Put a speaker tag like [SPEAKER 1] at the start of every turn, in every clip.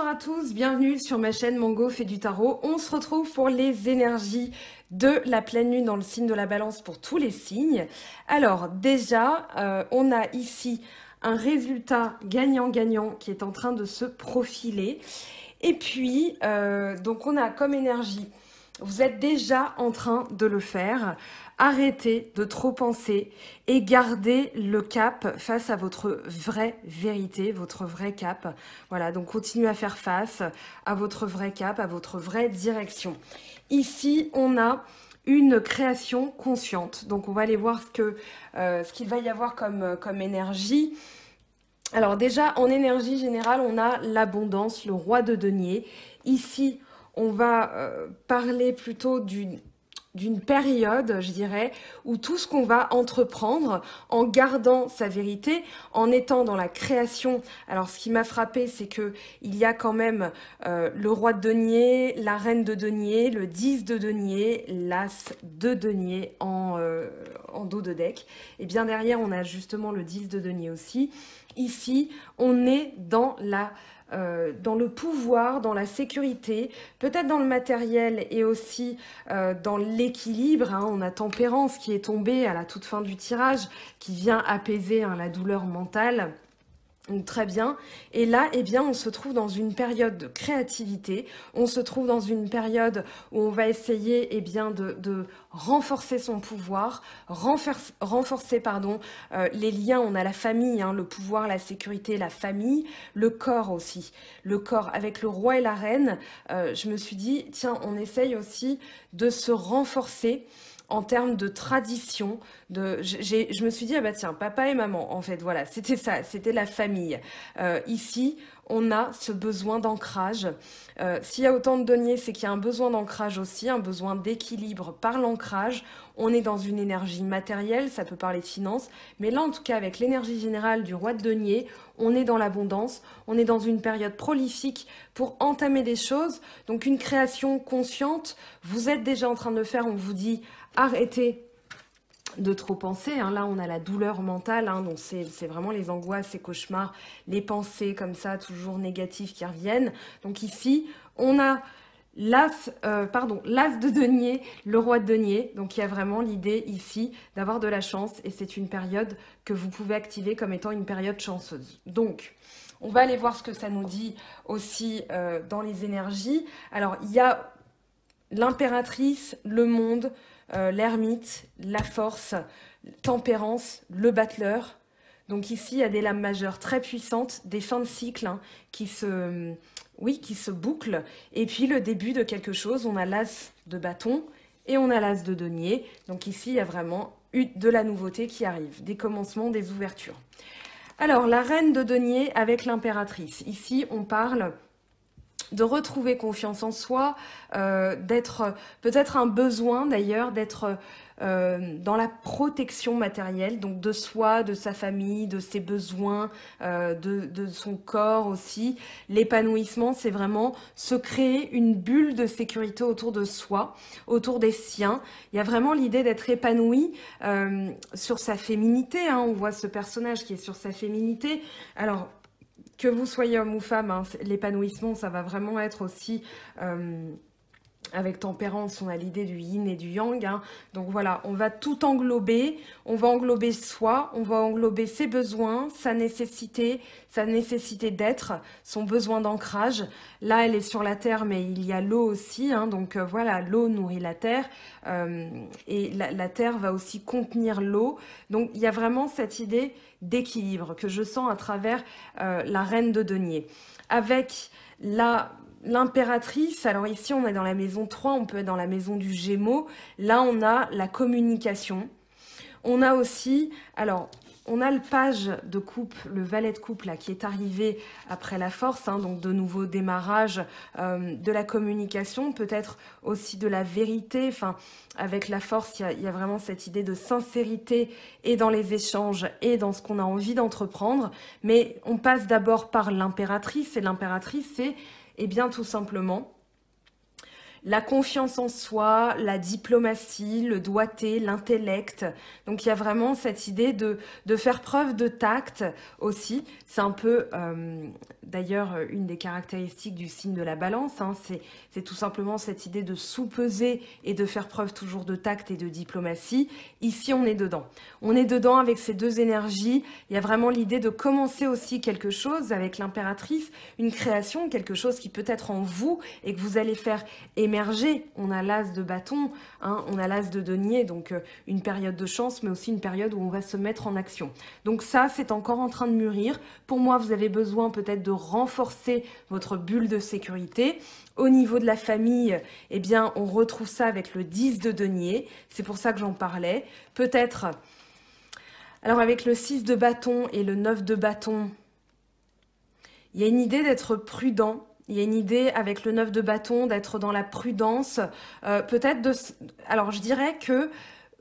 [SPEAKER 1] Bonsoir à tous, bienvenue sur ma chaîne Mango fait du tarot. On se retrouve pour les énergies de la pleine lune dans le signe de la balance pour tous les signes. Alors déjà, on a ici un résultat gagnant-gagnant qui est en train de se profiler. Et puis, donc on a comme énergie, vous êtes déjà en train de le faire. Arrêtez de trop penser et gardez le cap face à votre vraie vérité, votre vrai cap. Voilà, donc continuez à faire face à votre vrai cap, à votre vraie direction. Ici, on a une création consciente. Donc, on va aller voir ce qu'il va y avoir comme énergie. Alors déjà, en énergie générale, on a l'abondance, le roi de denier. Ici, on va parler plutôt d'une période, je dirais, où tout ce qu'on va entreprendre en gardant sa vérité, en étant dans la création. Alors, ce qui m'a frappé, c'est que il y a quand même le roi de denier, la reine de denier, le 10 de denier, l'as de denier en dos de deck. Et bien derrière, on a justement le 10 de denier aussi. Ici, on est dans le pouvoir, dans la sécurité, peut-être dans le matériel et aussi dans l'équilibre. Hein. On a Tempérance qui est tombée à la toute fin du tirage, qui vient apaiser la douleur mentale. Donc, très bien. Et là, eh bien, on se trouve dans une période de créativité. On se trouve dans une période où on va essayer, eh bien, de renforcer son pouvoir, renforcer, les liens. On a la famille, hein, le pouvoir, la sécurité, la famille, le corps aussi. Le corps avec le roi et la reine. Je me suis dit, tiens, on essaye aussi de se renforcer en termes de tradition, je me suis dit, ah bah tiens, papa et maman, en fait, voilà, c'était ça, c'était la famille. Ici, on a ce besoin d'ancrage. S'il y a autant de deniers, c'est qu'il y a un besoin d'ancrage aussi, un besoin d'équilibre par l'ancrage. On est dans une énergie matérielle, ça peut parler de finances, mais là, en tout cas, avec l'énergie générale du roi de denier, on est dans l'abondance, on est dans une période prolifique pour entamer des choses. Donc, une création consciente, vous êtes déjà en train de le faire, on vous dit, arrêtez de trop penser. Hein. Là, on a la douleur mentale, hein, donc c'est vraiment les angoisses, les cauchemars, les pensées comme ça, toujours négatives qui reviennent. Donc ici, on a l'as de denier, le roi de denier. Donc il y a vraiment l'idée ici d'avoir de la chance et c'est une période que vous pouvez activer comme étant une période chanceuse. Donc, on va aller voir ce que ça nous dit aussi dans les énergies. Alors, il y a l'impératrice, le monde, l'ermite, la force, tempérance, le battleur. Donc ici, il y a des lames majeures très puissantes, des fins de cycle hein, qui se bouclent. Et puis le début de quelque chose, on a l'as de bâton et on a l'as de denier. Donc ici, il y a vraiment de la nouveauté qui arrive, des commencements, des ouvertures. Alors, la reine de denier avec l'impératrice. Ici, on parle de retrouver confiance en soi, d'être peut-être un besoin d'ailleurs, d'être dans la protection matérielle, donc de soi, de sa famille, de ses besoins, de son corps aussi. L'épanouissement, c'est vraiment se créer une bulle de sécurité autour de soi, autour des siens. Il y a vraiment l'idée d'être épanoui sur sa féminité. Hein. On voit ce personnage qui est sur sa féminité. Alors, que vous soyez homme ou femme, hein, l'épanouissement, ça va vraiment être aussi, avec tempérance, on a l'idée du yin et du yang. Hein. Donc voilà, on va tout englober, on va englober soi, on va englober ses besoins, sa nécessité d'être, son besoin d'ancrage. Là, elle est sur la terre, mais il y a l'eau aussi. Hein, donc voilà, l'eau nourrit la terre et la terre va aussi contenir l'eau. Donc il y a vraiment cette idée d'équilibre que je sens à travers la reine de denier. Avec l'impératrice, alors ici on est dans la maison 3, on peut être dans la maison du Gémeaux. Là on a la communication. On a aussi, alors on a le page de coupe, le valet de coupe là qui est arrivé après la force, hein, donc de nouveau démarrage de la communication, peut-être aussi de la vérité. Enfin, avec la force, il y a vraiment cette idée de sincérité et dans les échanges et dans ce qu'on a envie d'entreprendre. Mais on passe d'abord par l'impératrice et l'impératrice, c'est, eh bien, tout simplement la confiance en soi, la diplomatie, le doigté, l'intellect. Donc il y a vraiment cette idée de faire preuve de tact aussi. C'est un peu, d'ailleurs, une des caractéristiques du signe de la balance, hein. C'est tout simplement cette idée de sous-peser et de faire preuve toujours de tact et de diplomatie. Ici, on est dedans. On est dedans avec ces deux énergies. Il y a vraiment l'idée de commencer aussi quelque chose avec l'impératrice, une création, quelque chose qui peut être en vous et que vous allez faire émerger. On a l'as de bâton, hein, on a l'as de denier, donc une période de chance, mais aussi une période où on va se mettre en action. Donc ça, c'est encore en train de mûrir. Pour moi, vous avez besoin peut-être de renforcer votre bulle de sécurité. Au niveau de la famille, eh bien, on retrouve ça avec le 10 de denier. C'est pour ça que j'en parlais. Peut-être... Alors, avec le 6 de bâton et le 9 de bâton, il y a une idée d'être prudent. Il y a une idée avec le 9 de bâton d'être dans la prudence. Peut-être de... Alors, je dirais que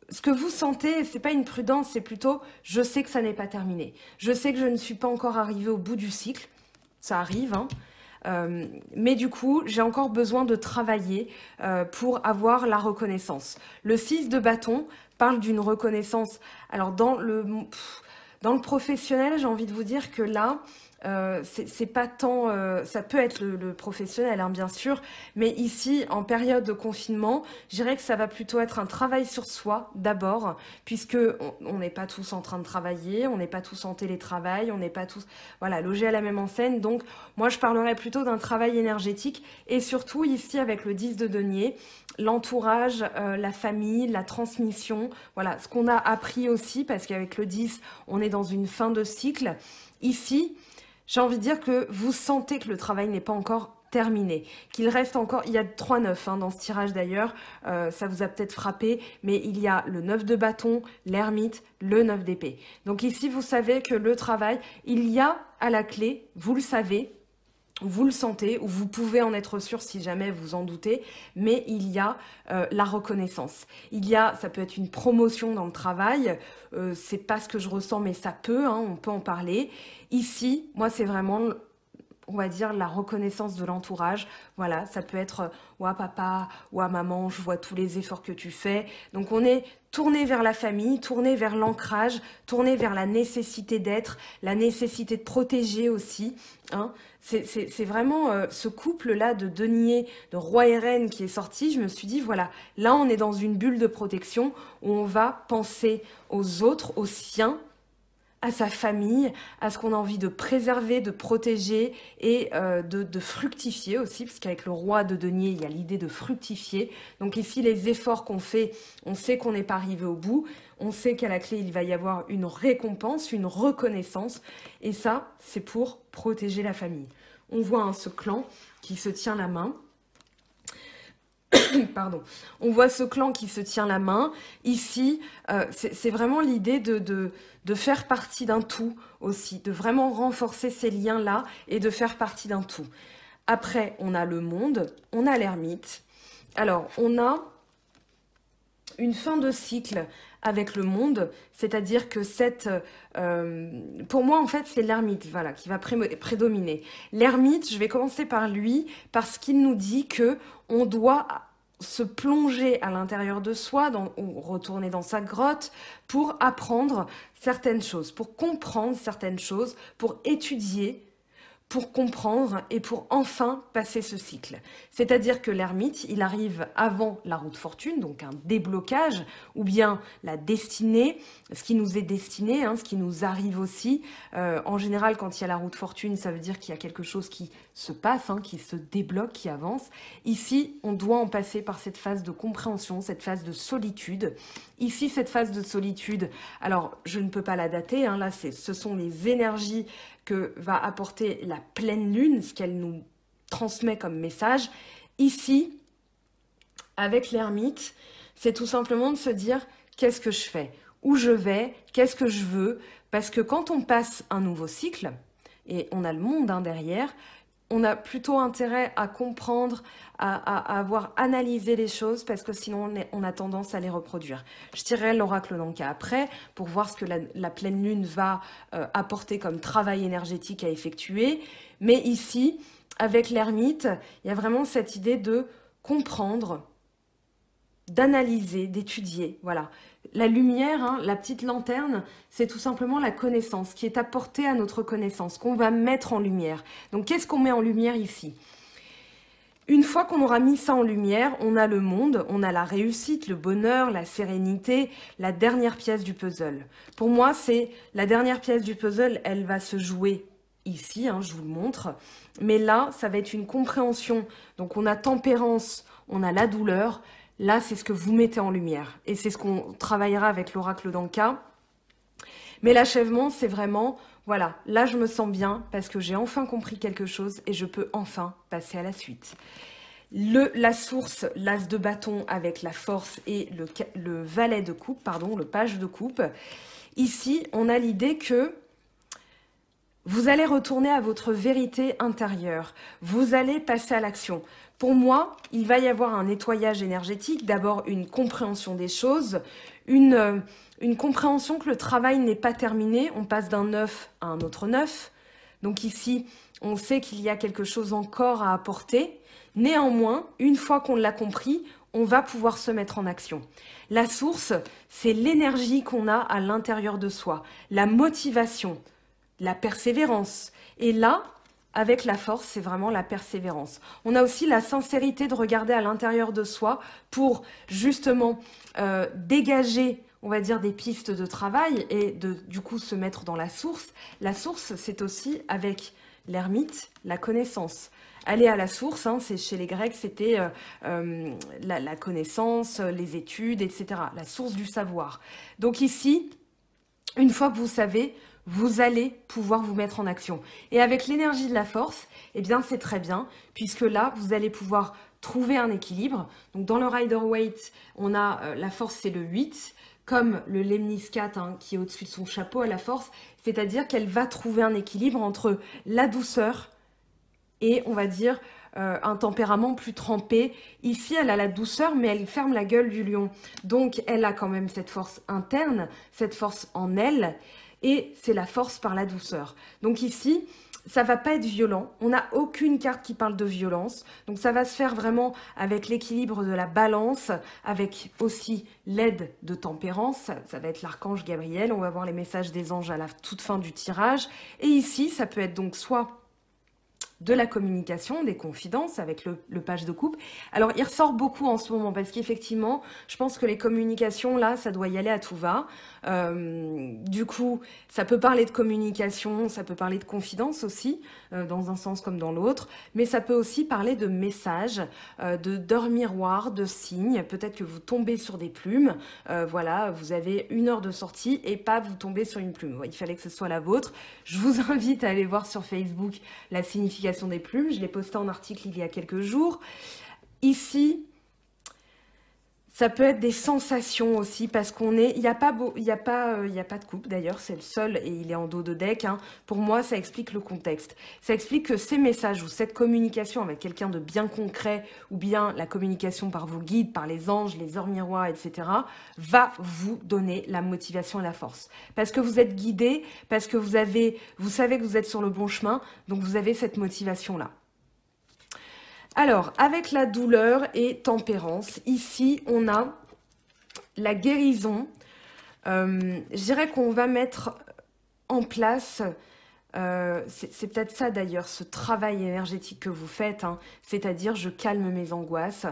[SPEAKER 1] ce que vous sentez, c'est pas une prudence, c'est plutôt « je sais que ça n'est pas terminé. Je sais que je ne suis pas encore arrivée au bout du cycle. » Ça arrive, hein. Mais du coup, j'ai encore besoin de travailler pour avoir la reconnaissance. Le 6 de bâton parle d'une reconnaissance. Alors, dans le professionnel, j'ai envie de vous dire que là, c'est pas tant... ça peut être le professionnel, hein, bien sûr, mais ici, en période de confinement, je dirais que ça va plutôt être un travail sur soi, d'abord, puisque on n'est pas tous en train de travailler, on n'est pas tous en télétravail, on n'est pas tous, voilà, logés à la même enseigne. Donc, moi, je parlerais plutôt d'un travail énergétique, et surtout, ici, avec le 10 de denier, l'entourage, la famille, la transmission, voilà, ce qu'on a appris aussi, parce qu'avec le 10, on est dans une fin de cycle. Ici, j'ai envie de dire que vous sentez que le travail n'est pas encore terminé, qu'il reste encore, il y a 3 9 hein, dans ce tirage d'ailleurs, ça vous a peut-être frappé, mais il y a le 9 de bâton, l'ermite, le 9 d'épée. Donc ici, vous savez que le travail, il y a à la clé, vous le savez, vous le sentez, ou vous pouvez en être sûr si jamais vous en doutez, mais il y a la reconnaissance. Il y a, ça peut être une promotion dans le travail, c'est pas ce que je ressens, mais ça peut, hein, on peut en parler. Ici, moi, c'est vraiment, on va dire, la reconnaissance de l'entourage. Voilà, ça peut être « Ouah papa, ouah maman, je vois tous les efforts que tu fais ». Donc on est tourné vers la famille, tourné vers l'ancrage, tourné vers la nécessité d'être, la nécessité de protéger aussi, hein. C'est vraiment ce couple-là de denier, de roi et reine qui est sorti. Je me suis dit, voilà, là on est dans une bulle de protection où on va penser aux autres, aux siens, à sa famille, à ce qu'on a envie de préserver, de protéger et de fructifier aussi, parce qu'avec le roi de denier, il y a l'idée de fructifier. Donc ici, les efforts qu'on fait, on sait qu'on n'est pas arrivé au bout, on sait qu'à la clé, il va y avoir une récompense, une reconnaissance, et ça, c'est pour protéger la famille. On voit hein, ce clan qui se tient la main. Pardon. On voit ce clan qui se tient la main. Ici, c'est vraiment l'idée de faire partie d'un tout aussi, de vraiment renforcer ces liens-là et de faire partie d'un tout. Après, on a le monde, on a l'ermite. Alors, on a une fin de cycle avec le monde, c'est-à-dire que pour moi, en fait, c'est l'ermite voilà, qui va prédominer. L'ermite, je vais commencer par lui, parce qu'il nous dit que on doit se plonger à l'intérieur de soi, ou retourner dans sa grotte, pour apprendre certaines choses, pour comprendre certaines choses, pour étudier, pour comprendre et pour enfin passer ce cycle. C'est-à-dire que l'ermite, il arrive avant la roue de fortune, donc un déblocage, ou bien la destinée, ce qui nous est destiné, hein, ce qui nous arrive aussi. En général, quand il y a la roue de fortune, ça veut dire qu'il y a quelque chose qui se passe, hein, qui se débloque, qui avance. Ici, on doit en passer par cette phase de compréhension, cette phase de solitude. Ici, cette phase de solitude, alors je ne peux pas la dater, hein, là ce sont les énergies que va apporter la pleine lune, ce qu'elle nous transmet comme message. Ici, avec l'ermite, c'est tout simplement de se dire qu'est-ce que je fais, où je vais, qu'est-ce que je veux, parce que quand on passe un nouveau cycle, et on a le monde hein, derrière, on a plutôt intérêt à comprendre, à avoir analysé les choses, parce que sinon on a tendance à les reproduire. Je tirerai l'oracle dans le cas après, pour voir ce que la pleine lune va apporter comme travail énergétique à effectuer. Mais ici, avec l'ermite, il y a vraiment cette idée de comprendre, d'analyser, d'étudier. Voilà. La lumière, hein, la petite lanterne, c'est tout simplement la connaissance qui est apportée à notre connaissance, qu'on va mettre en lumière. Donc, qu'est-ce qu'on met en lumière ici? Une fois qu'on aura mis ça en lumière, on a le monde, on a la réussite, le bonheur, la sérénité, la dernière pièce du puzzle. Pour moi, c'est la dernière pièce du puzzle, elle va se jouer ici, hein, je vous le montre. Mais là, ça va être une compréhension. Donc, on a tempérance, on a la douleur. Là, c'est ce que vous mettez en lumière. Et c'est ce qu'on travaillera avec l'oracle d'Anka. Mais l'achèvement, c'est vraiment, voilà, là je me sens bien parce que j'ai enfin compris quelque chose et je peux enfin passer à la suite. La source, l'as de bâton avec la force et le valet de coupe, pardon, le page de coupe. Ici, on a l'idée que vous allez retourner à votre vérité intérieure. Vous allez passer à l'action. Pour moi, il va y avoir un nettoyage énergétique. D'abord, une compréhension des choses, une compréhension que le travail n'est pas terminé. On passe d'un neuf à un autre neuf. Donc ici, on sait qu'il y a quelque chose encore à apporter. Néanmoins, une fois qu'on l'a compris, on va pouvoir se mettre en action. La source, c'est l'énergie qu'on a à l'intérieur de soi, la motivation, la persévérance. Et là, avec la force, c'est vraiment la persévérance. On a aussi la sincérité de regarder à l'intérieur de soi pour justement dégager, on va dire, des pistes de travail et du coup se mettre dans la source. La source, c'est aussi avec l'ermite, la connaissance. Aller à la source, hein, c'est chez les Grecs, c'était la connaissance, les études, etc. La source du savoir. Donc ici, une fois que vous savez, vous allez pouvoir vous mettre en action. Et avec l'énergie de la force, eh bien c'est très bien, puisque là, vous allez pouvoir trouver un équilibre. Donc dans le Rider-Waite, on a la force, c'est le 8, comme le lemniscate hein, qui est au-dessus de son chapeau à la force, c'est-à-dire qu'elle va trouver un équilibre entre la douceur et, on va dire, un tempérament plus trempé. Ici, elle a la douceur, mais elle ferme la gueule du lion. Donc, elle a quand même cette force interne, cette force en elle, et c'est la force par la douceur. Donc ici, ça va pas être violent. On n'a aucune carte qui parle de violence. Donc ça va se faire vraiment avec l'équilibre de la balance, avec aussi l'aide de tempérance. Ça va être l'archange Gabriel. On va voir les messages des anges à la toute fin du tirage. Et ici, ça peut être donc soit de la communication, des confidences avec le page de coupe. Alors, il ressort beaucoup en ce moment parce qu'effectivement, je pense que les communications, là, ça doit y aller à tout va. Du coup, ça peut parler de communication, ça peut parler de confidence aussi, dans un sens comme dans l'autre, mais ça peut aussi parler de messages, d'heures miroirs, de signes. Peut-être que vous tombez sur des plumes, voilà, vous avez 1 heure de sortie et pas vous tombez sur une plume. Il fallait que ce soit la vôtre. Je vous invite à aller voir sur Facebook la signification des plumes. Je l'ai posté en article il y a quelques jours. Ici, ça peut être des sensations aussi parce qu'on est... Il n'y a pas de coupe d'ailleurs, c'est le seul et il est en dos de deck. Hein. Pour moi, ça explique le contexte. Ça explique que ces messages ou cette communication avec quelqu'un de bien concret ou bien la communication par vos guides, par les anges, les heures miroirs, etc. va vous donner la motivation et la force. Parce que vous êtes guidé, parce que vous savez que vous êtes sur le bon chemin, donc vous avez cette motivation-là. Alors, avec la douleur et tempérance, ici, on a la guérison. Je dirais qu'on va mettre en place, c'est peut-être ça d'ailleurs, ce travail énergétique que vous faites, hein, c'est-à-dire je calme mes angoisses,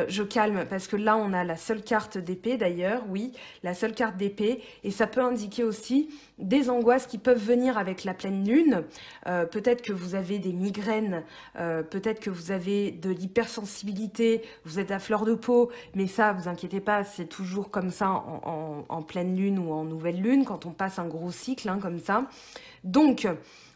[SPEAKER 1] je calme, parce que là on a la seule carte d'épée d'ailleurs, oui, la seule carte d'épée, et ça peut indiquer aussi des angoisses qui peuvent venir avec la pleine lune, peut-être que vous avez des migraines, peut-être que vous avez de l'hypersensibilité, vous êtes à fleur de peau, mais ça, vous inquiétez pas, c'est toujours comme ça en pleine lune ou en nouvelle lune, quand on passe un gros cycle, hein, comme ça. Donc,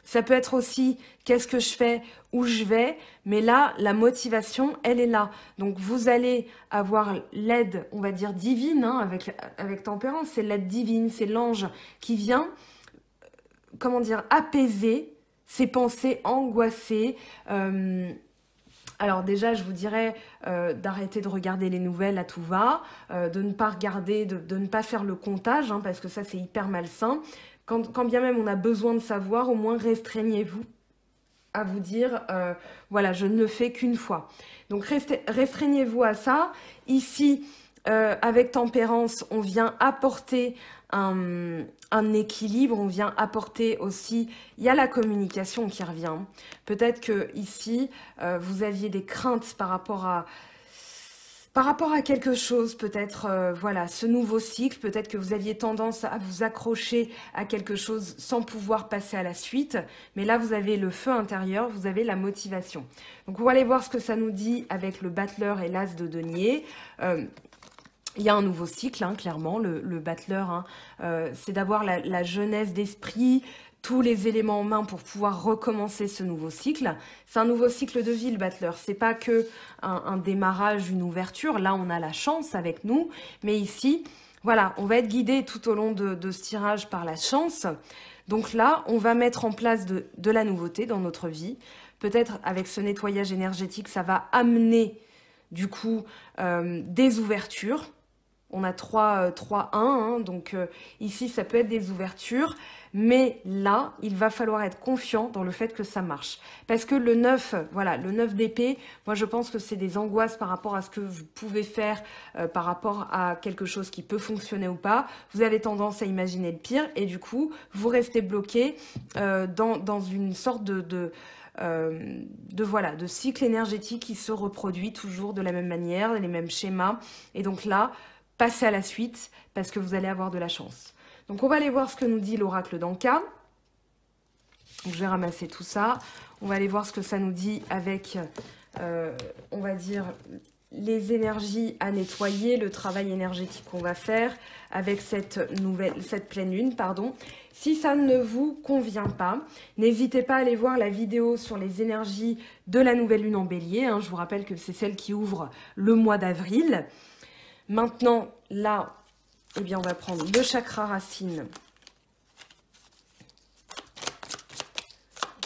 [SPEAKER 1] ça peut être aussi qu'est-ce que je fais, où je vais, mais là, la motivation, elle est là. Donc, vous allez avoir l'aide, on va dire, divine, hein, avec tempérance, c'est l'aide divine, c'est l'ange qui vient, comment dire, apaiser ces pensées angoissées. Alors déjà, je vous dirais d'arrêter de regarder les nouvelles à tout va, de ne pas regarder, de ne pas faire le comptage, hein, parce que ça, c'est hyper malsain. Quand bien même on a besoin de savoir, au moins restreignez-vous à vous dire, voilà, je ne le fais qu'une fois. Donc restreignez-vous à ça. Ici, avec tempérance, on vient apporter un équilibre, on vient apporter aussi, il y a la communication qui revient. Peut-être que ici, vous aviez des craintes par rapport à quelque chose, peut-être, voilà, ce nouveau cycle, peut-être que vous aviez tendance à vous accrocher à quelque chose sans pouvoir passer à la suite. Mais là, vous avez le feu intérieur, vous avez la motivation. Donc, on va aller voir ce que ça nous dit avec le battleur et l'as de denier. Il y a un nouveau cycle, hein, clairement, le battleur, hein, c'est d'avoir la jeunesse d'esprit, tous les éléments en main pour pouvoir recommencer ce nouveau cycle. C'est un nouveau cycle de vie, le battleur. C'est pas que un démarrage, une ouverture. Là, on a la chance avec nous. Mais ici, voilà, on va être guidé tout au long de ce tirage par la chance. Donc là, on va mettre en place de la nouveauté dans notre vie. Peut-être avec ce nettoyage énergétique, ça va amener du coup des ouvertures. On a 3, 1, hein, donc ici, ça peut être des ouvertures. Mais là, il va falloir être confiant dans le fait que ça marche. Parce que le 9, voilà, le 9 d'épée, moi je pense que c'est des angoisses par rapport à ce que vous pouvez faire, par rapport à quelque chose qui peut fonctionner ou pas. Vous avez tendance à imaginer le pire et du coup, vous restez bloqué dans une sorte de cycle énergétique qui se reproduit toujours de la même manière, les mêmes schémas. Et donc là, passez à la suite parce que vous allez avoir de la chance. Donc, on va aller voir ce que nous dit l'oracle d'Anka. Donc, je vais ramasser tout ça. On va aller voir ce que ça nous dit avec, on va dire, les énergies à nettoyer, le travail énergétique qu'on va faire avec cette pleine lune, pardon. Si ça ne vous convient pas, n'hésitez pas à aller voir la vidéo sur les énergies de la nouvelle lune en bélier, hein. Je vous rappelle que c'est celle qui ouvre le mois d'avril. Maintenant, là, eh bien, on va prendre le chakra racine.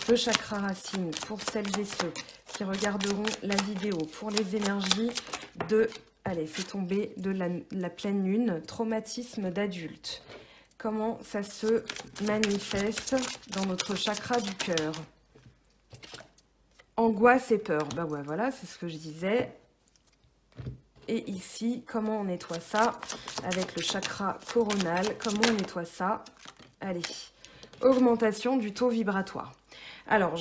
[SPEAKER 1] Le chakra racine pour celles et ceux qui regarderont la vidéo pour les énergies de, allez, c'est tombé, de la pleine lune, traumatisme d'adulte. Comment ça se manifeste dans notre chakra du cœur? Angoisse et peur. Ben ouais, voilà, c'est ce que je disais. Et ici, comment on nettoie ça avec le chakra coronal? Comment on nettoie ça? Allez, augmentation du taux vibratoire. Alors,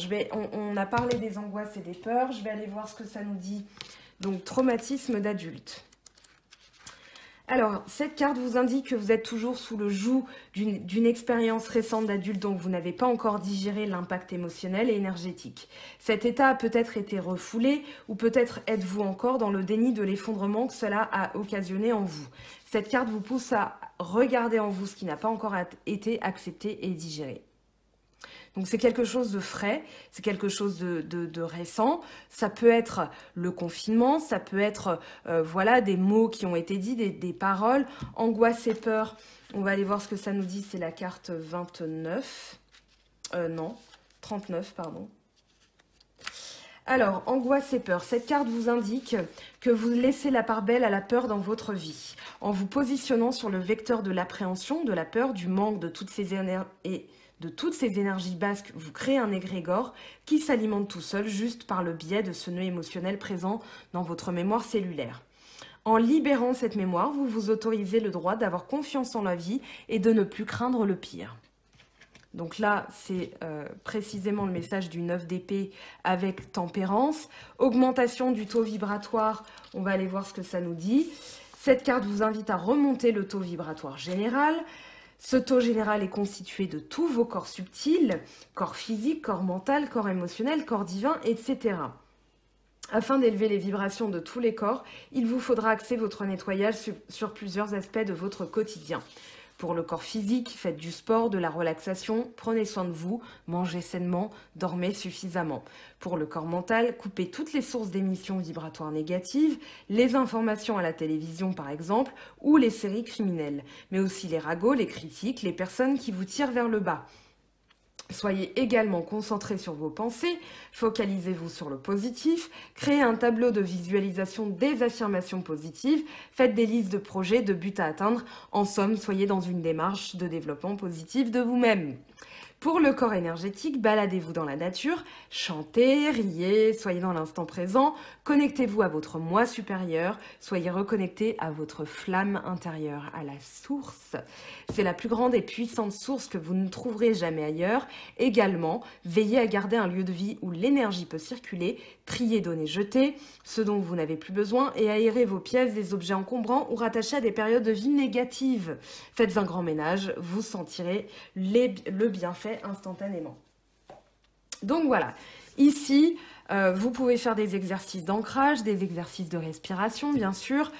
[SPEAKER 1] on a parlé des angoisses et des peurs. Je vais aller voir ce que ça nous dit. Donc, traumatisme d'adulte. Alors, cette carte vous indique que vous êtes toujours sous le joug d'une expérience récente d'adulte dont vous n'avez pas encore digéré l'impact émotionnel et énergétique. Cet état a peut-être été refoulé ou peut-être êtes-vous encore dans le déni de l'effondrement que cela a occasionné en vous. Cette carte vous pousse à regarder en vous ce qui n'a pas encore été accepté et digéré. Donc c'est quelque chose de frais, c'est quelque chose de récent. Ça peut être le confinement, ça peut être voilà, des mots qui ont été dits, des paroles. Angoisse et peur, on va aller voir ce que ça nous dit, c'est la carte 29. Non, 39, pardon. Alors, angoisse et peur. Cette carte vous indique que vous laissez la part belle à la peur dans votre vie. En vous positionnant sur le vecteur de l'appréhension, de la peur, du manque, de toutes ces énergies basques, vous créez un égrégore qui s'alimente tout seul juste par le biais de ce nœud émotionnel présent dans votre mémoire cellulaire. En libérant cette mémoire, vous vous autorisez le droit d'avoir confiance en la vie et de ne plus craindre le pire. Donc là, c'est précisément le message du 9 d'épée avec tempérance. Augmentation du taux vibratoire, on va aller voir ce que ça nous dit. Cette carte vous invite à remonter le taux vibratoire général. Ce taux général est constitué de tous vos corps subtils, corps physique, corps mental, corps émotionnel, corps divin, etc. Afin d'élever les vibrations de tous les corps, il vous faudra axer votre nettoyage sur plusieurs aspects de votre quotidien. Pour le corps physique, faites du sport, de la relaxation, prenez soin de vous, mangez sainement, dormez suffisamment. Pour le corps mental, coupez toutes les sources d'émissions vibratoires négatives, les informations à la télévision par exemple, ou les séries criminelles, mais aussi les ragots, les critiques, les personnes qui vous tirent vers le bas. Soyez également concentrés sur vos pensées, focalisez-vous sur le positif, créez un tableau de visualisation des affirmations positives, faites des listes de projets, de buts à atteindre. En somme, soyez dans une démarche de développement positif de vous-même. Pour le corps énergétique, baladez-vous dans la nature, chantez, riez, soyez dans l'instant présent, connectez-vous à votre moi supérieur, soyez reconnectés à votre flamme intérieure, à la source. C'est la plus grande et puissante source que vous ne trouverez jamais ailleurs. Également, veillez à garder un lieu de vie où l'énergie peut circuler, trier, donner, jeter, ce dont vous n'avez plus besoin, et aérer vos pièces des objets encombrants ou rattachés à des périodes de vie négatives. Faites un grand ménage, vous sentirez le bienfait instantanément. Donc voilà, ici, vous pouvez faire des exercices d'ancrage, des exercices de respiration, bien sûr.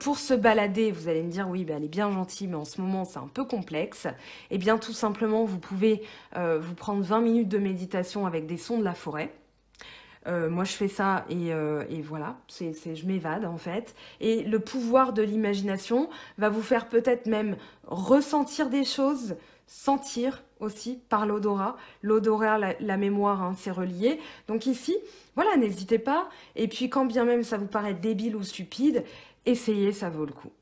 [SPEAKER 1] Pour se balader, vous allez me dire, oui, ben, elle est bien gentille, mais en ce moment, c'est un peu complexe. Eh bien, tout simplement, vous pouvez vous prendre 20 minutes de méditation avec des sons de la forêt. Moi, je fais ça et voilà, je m'évade en fait. Et le pouvoir de l'imagination va vous faire peut-être même ressentir des choses, sentir aussi par l'odorat. L'odorat, la mémoire, hein, c'est relié. Donc ici, voilà, n'hésitez pas. Et puis quand bien même ça vous paraît débile ou stupide, essayez, ça vaut le coup.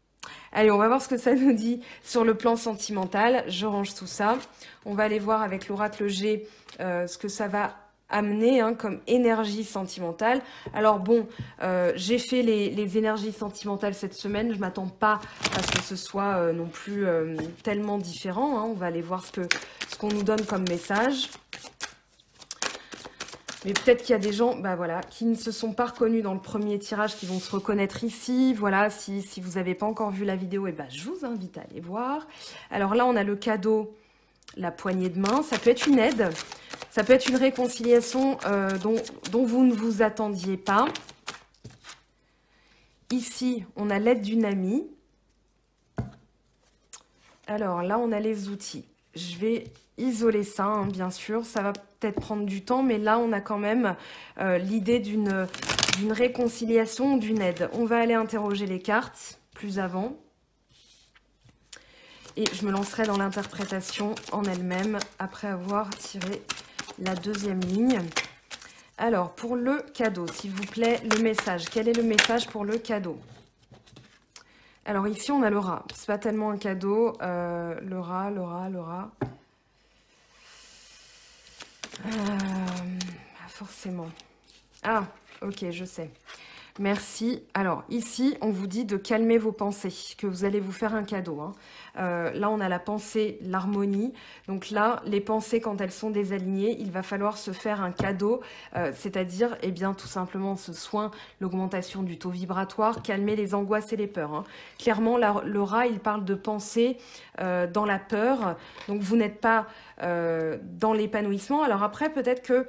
[SPEAKER 1] Allez, on va voir ce que ça nous dit sur le plan sentimental. Je range tout ça. On va aller voir avec l'oracle G ce que ça va amener hein, comme énergie sentimentale. Alors bon, j'ai fait les énergies sentimentales cette semaine. Je ne m'attends pas à ce que ce soit non plus tellement différent. Hein. On va aller voir ce qu'on nous donne comme message. Mais peut-être qu'il y a des gens bah voilà, qui ne se sont pas reconnus dans le premier tirage, qui vont se reconnaître ici. Voilà, si vous n'avez pas encore vu la vidéo, eh ben, je vous invite à aller voir. Alors là, on a le cadeau, la poignée de main. Ça peut être une aide, ça peut être une réconciliation dont vous ne vous attendiez pas. Ici, on a l'aide d'une amie. Alors là, on a les outils. Je vais isoler ça, hein, bien sûr. Ça va peut-être prendre du temps, mais là, on a quand même l'idée d'une réconciliation, d'une aide. On va aller interroger les cartes plus avant. Et je me lancerai dans l'interprétation en elle-même après avoir tiré la deuxième ligne. Alors, pour le cadeau, s'il vous plaît, le message. Quel est le message pour le cadeau ? Alors ici, on a le rat. C'est pas tellement un cadeau. Le rat. Forcément. Ah, ok, je sais. Merci. Alors ici, on vous dit de calmer vos pensées, que vous allez vous faire un cadeau. Hein. Là, on a la pensée, l'harmonie. Donc là, les pensées, quand elles sont désalignées, il va falloir se faire un cadeau, c'est-à-dire, eh bien, tout simplement ce soin, l'augmentation du taux vibratoire, calmer les angoisses et les peurs. Hein. Clairement, le rat, il parle de pensée dans la peur. Donc, vous n'êtes pas dans l'épanouissement. Alors après, peut-être que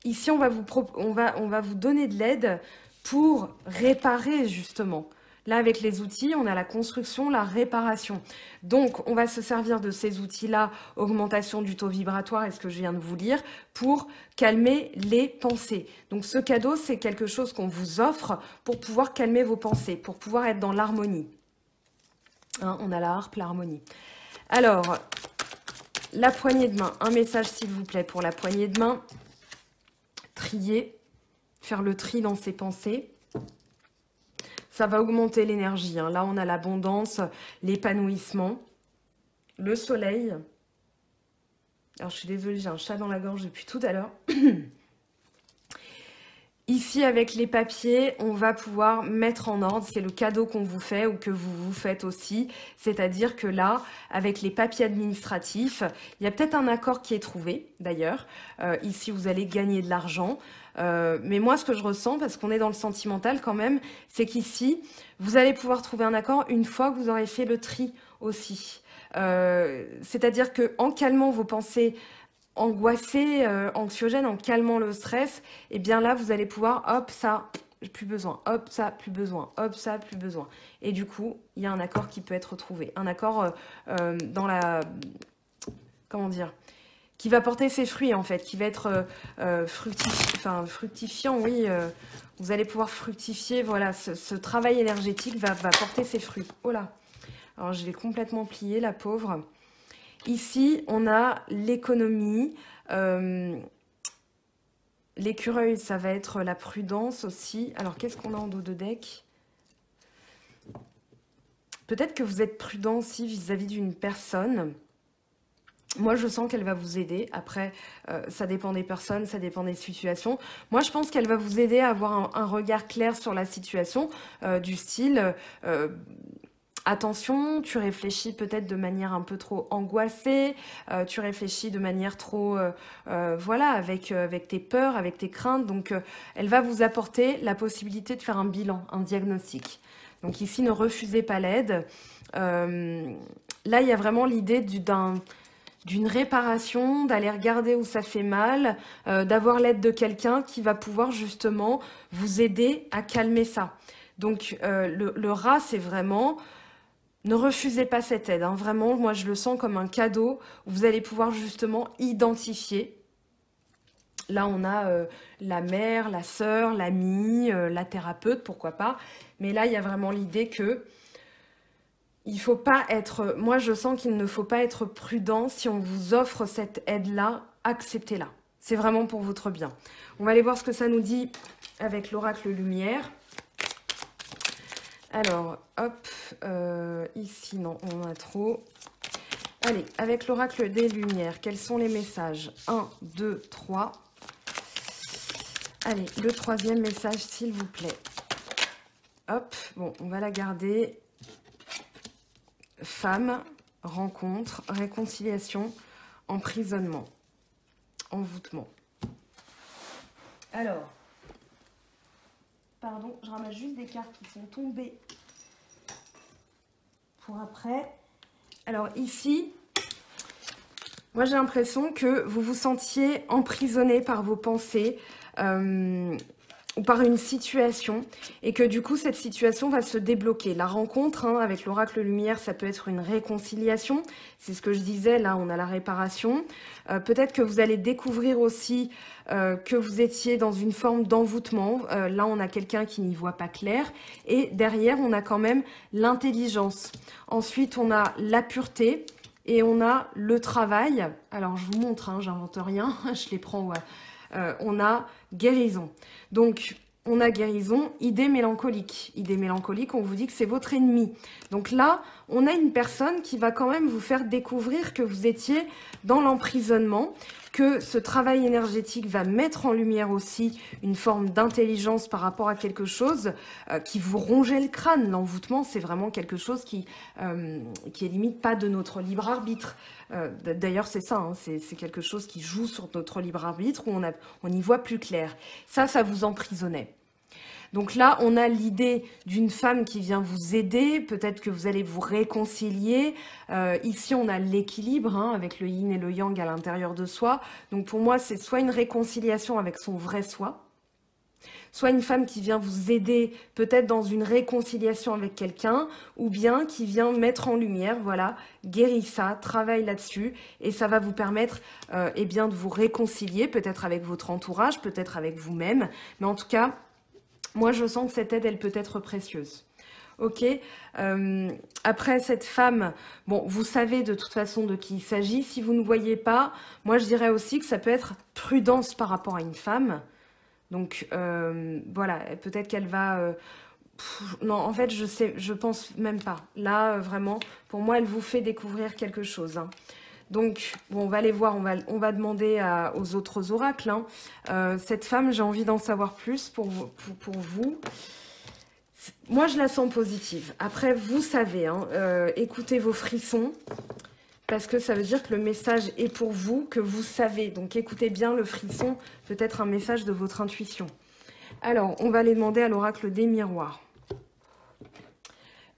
[SPEAKER 1] ici, on va vous donner de l'aide pour réparer justement. Là, avec les outils, on a la construction, la réparation. Donc, on va se servir de ces outils-là, augmentation du taux vibratoire, et ce que je viens de vous lire, pour calmer les pensées. Donc, ce cadeau, c'est quelque chose qu'on vous offre pour pouvoir calmer vos pensées, pour pouvoir être dans l'harmonie. Hein, on a la harpe, l'harmonie. Alors, la poignée de main. Un message, s'il vous plaît, pour la poignée de main. Trier. Faire le tri dans ses pensées. Ça va augmenter l'énergie. Hein. Là, on a l'abondance, l'épanouissement, le soleil. Alors, je suis désolée, j'ai un chat dans la gorge depuis tout à l'heure. Ici, avec les papiers, on va pouvoir mettre en ordre. C'est le cadeau qu'on vous fait ou que vous vous faites aussi. C'est-à-dire que là, avec les papiers administratifs, il y a peut-être un accord qui est trouvé, d'ailleurs. Ici, vous allez gagner de l'argent. Mais moi, ce que je ressens, parce qu'on est dans le sentimental quand même, c'est qu'ici, vous allez pouvoir trouver un accord une fois que vous aurez fait le tri aussi. C'est-à-dire qu'en calmant vos pensées angoissées, anxiogènes, en calmant le stress, et bien là, vous allez pouvoir, hop, ça, plus besoin, hop, ça, plus besoin, hop, ça, plus besoin. Et du coup, il y a un accord qui peut être trouvé. Un accord dans la... Comment dire ? Qui va porter ses fruits, en fait, qui va être fructifiant, oui. Vous allez pouvoir fructifier, voilà, ce travail énergétique va porter ses fruits. Oh là. Alors, je l'ai complètement plié, la pauvre. Ici, on a l'économie. L'écureuil, ça va être la prudence aussi. Alors, qu'est-ce qu'on a en dos de deck ? Peut-être que vous êtes prudent aussi vis-à-vis d'une personne. Moi, je sens qu'elle va vous aider. Après, ça dépend des personnes, ça dépend des situations. Moi, je pense qu'elle va vous aider à avoir un regard clair sur la situation, du style... attention, tu réfléchis peut-être de manière un peu trop angoissée, tu réfléchis de manière trop, voilà, avec tes peurs, avec tes craintes. Donc, elle va vous apporter la possibilité de faire un bilan, un diagnostic. Donc ici, ne refusez pas l'aide. Là, il y a vraiment l'idée d'une réparation, d'aller regarder où ça fait mal, d'avoir l'aide de quelqu'un qui va pouvoir justement vous aider à calmer ça. Donc, le rat, c'est vraiment... Ne refusez pas cette aide, hein. Vraiment, moi je le sens comme un cadeau où vous allez pouvoir justement identifier. Là, on a la mère, la sœur, l'amie, la thérapeute, pourquoi pas. Mais là, il y a vraiment l'idée que il faut pas être... Moi, je sens qu'il ne faut pas être prudent. Si on vous offre cette aide-là, acceptez-la. C'est vraiment pour votre bien. On va aller voir ce que ça nous dit avec l'oracle lumière. Alors, hop, ici, non, on en a trop. Allez, avec l'oracle des lumières, quels sont les messages? 1, 2, 3. Allez, le troisième message, s'il vous plaît. Hop, bon, on va la garder. Femme, rencontre, réconciliation, emprisonnement, envoûtement. Alors... Pardon, je ramasse juste des cartes qui sont tombées pour après. Alors ici, moi j'ai l'impression que vous vous sentiez emprisonné par vos pensées ou par une situation et que du coup cette situation va se débloquer. La rencontre avec l'oracle lumière, ça peut être une réconciliation. C'est ce que je disais, là on a la réparation. Peut-être que vous allez découvrir aussi que vous étiez dans une forme d'envoûtement. Là, on a quelqu'un qui n'y voit pas clair. Et derrière, on a quand même l'intelligence. Ensuite, on a la pureté et on a le travail. Alors, je vous montre, j'invente rien, je les prends. Ouais. On a guérison. Donc, on a guérison, idée mélancolique. Idée mélancolique, on vous dit que c'est votre ennemi. Donc là, on a une personne qui va quand même vous faire découvrir que vous étiez dans l'emprisonnement, que ce travail énergétique va mettre en lumière aussi une forme d'intelligence par rapport à quelque chose qui vous rongeait le crâne. L'envoûtement, c'est vraiment quelque chose qui est limite pas de notre libre arbitre. D'ailleurs, c'est ça, c'est quelque chose qui joue sur notre libre arbitre où on y voit plus clair. Ça vous emprisonnait. Donc là, on a l'idée d'une femme qui vient vous aider, peut-être que vous allez vous réconcilier. Ici, on a l'équilibre avec le yin et le yang à l'intérieur de soi. Donc pour moi, c'est soit une réconciliation avec son vrai soi, soit une femme qui vient vous aider peut-être dans une réconciliation avec quelqu'un, ou bien qui vient mettre en lumière, voilà, guéris ça, travaille là-dessus, et ça va vous permettre eh bien, de vous réconcilier, peut-être avec votre entourage, peut-être avec vous-même, mais en tout cas, moi, je sens que cette aide, elle peut être précieuse. Ok. Après, cette femme, bon, vous savez de toute façon de qui il s'agit. Si vous ne voyez pas, moi, je dirais aussi que ça peut être prudence par rapport à une femme. Donc, voilà, peut-être qu'elle va... non, en fait, je pense même pas. Là, vraiment, pour moi, elle vous fait découvrir quelque chose. Donc, bon, on va aller voir, on va demander aux autres oracles. Cette femme, j'ai envie d'en savoir plus pour vous. Moi, je la sens positive. Après, vous savez, écoutez vos frissons, parce que ça veut dire que le message est pour vous, que vous savez. Donc, écoutez bien le frisson, peut-être un message de votre intuition. Alors, on va aller demander à l'oracle des miroirs.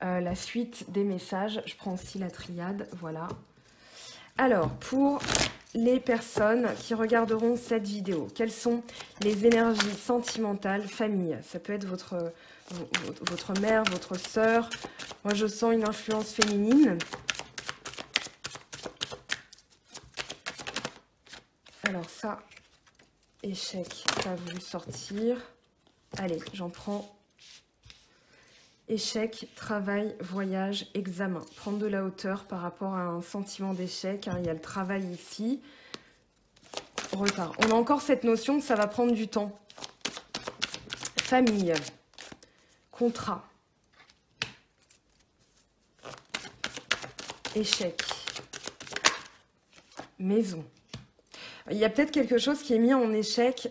[SPEAKER 1] La suite des messages, je prends aussi la triade, voilà. Alors, pour les personnes qui regarderont cette vidéo, quelles sont les énergies sentimentales, famille? Ça peut être votre mère, votre sœur. Moi, je sens une influence féminine. Alors ça, échec, ça a voulu sortir. Allez, j'en prends. Échec, travail, voyage, examen. Prendre de la hauteur par rapport à un sentiment d'échec. Il y a le travail ici. Retard. On a encore cette notion que ça va prendre du temps. Famille. Contrat. Échec. maison. Il y a peut-être quelque chose qui est mis en échec,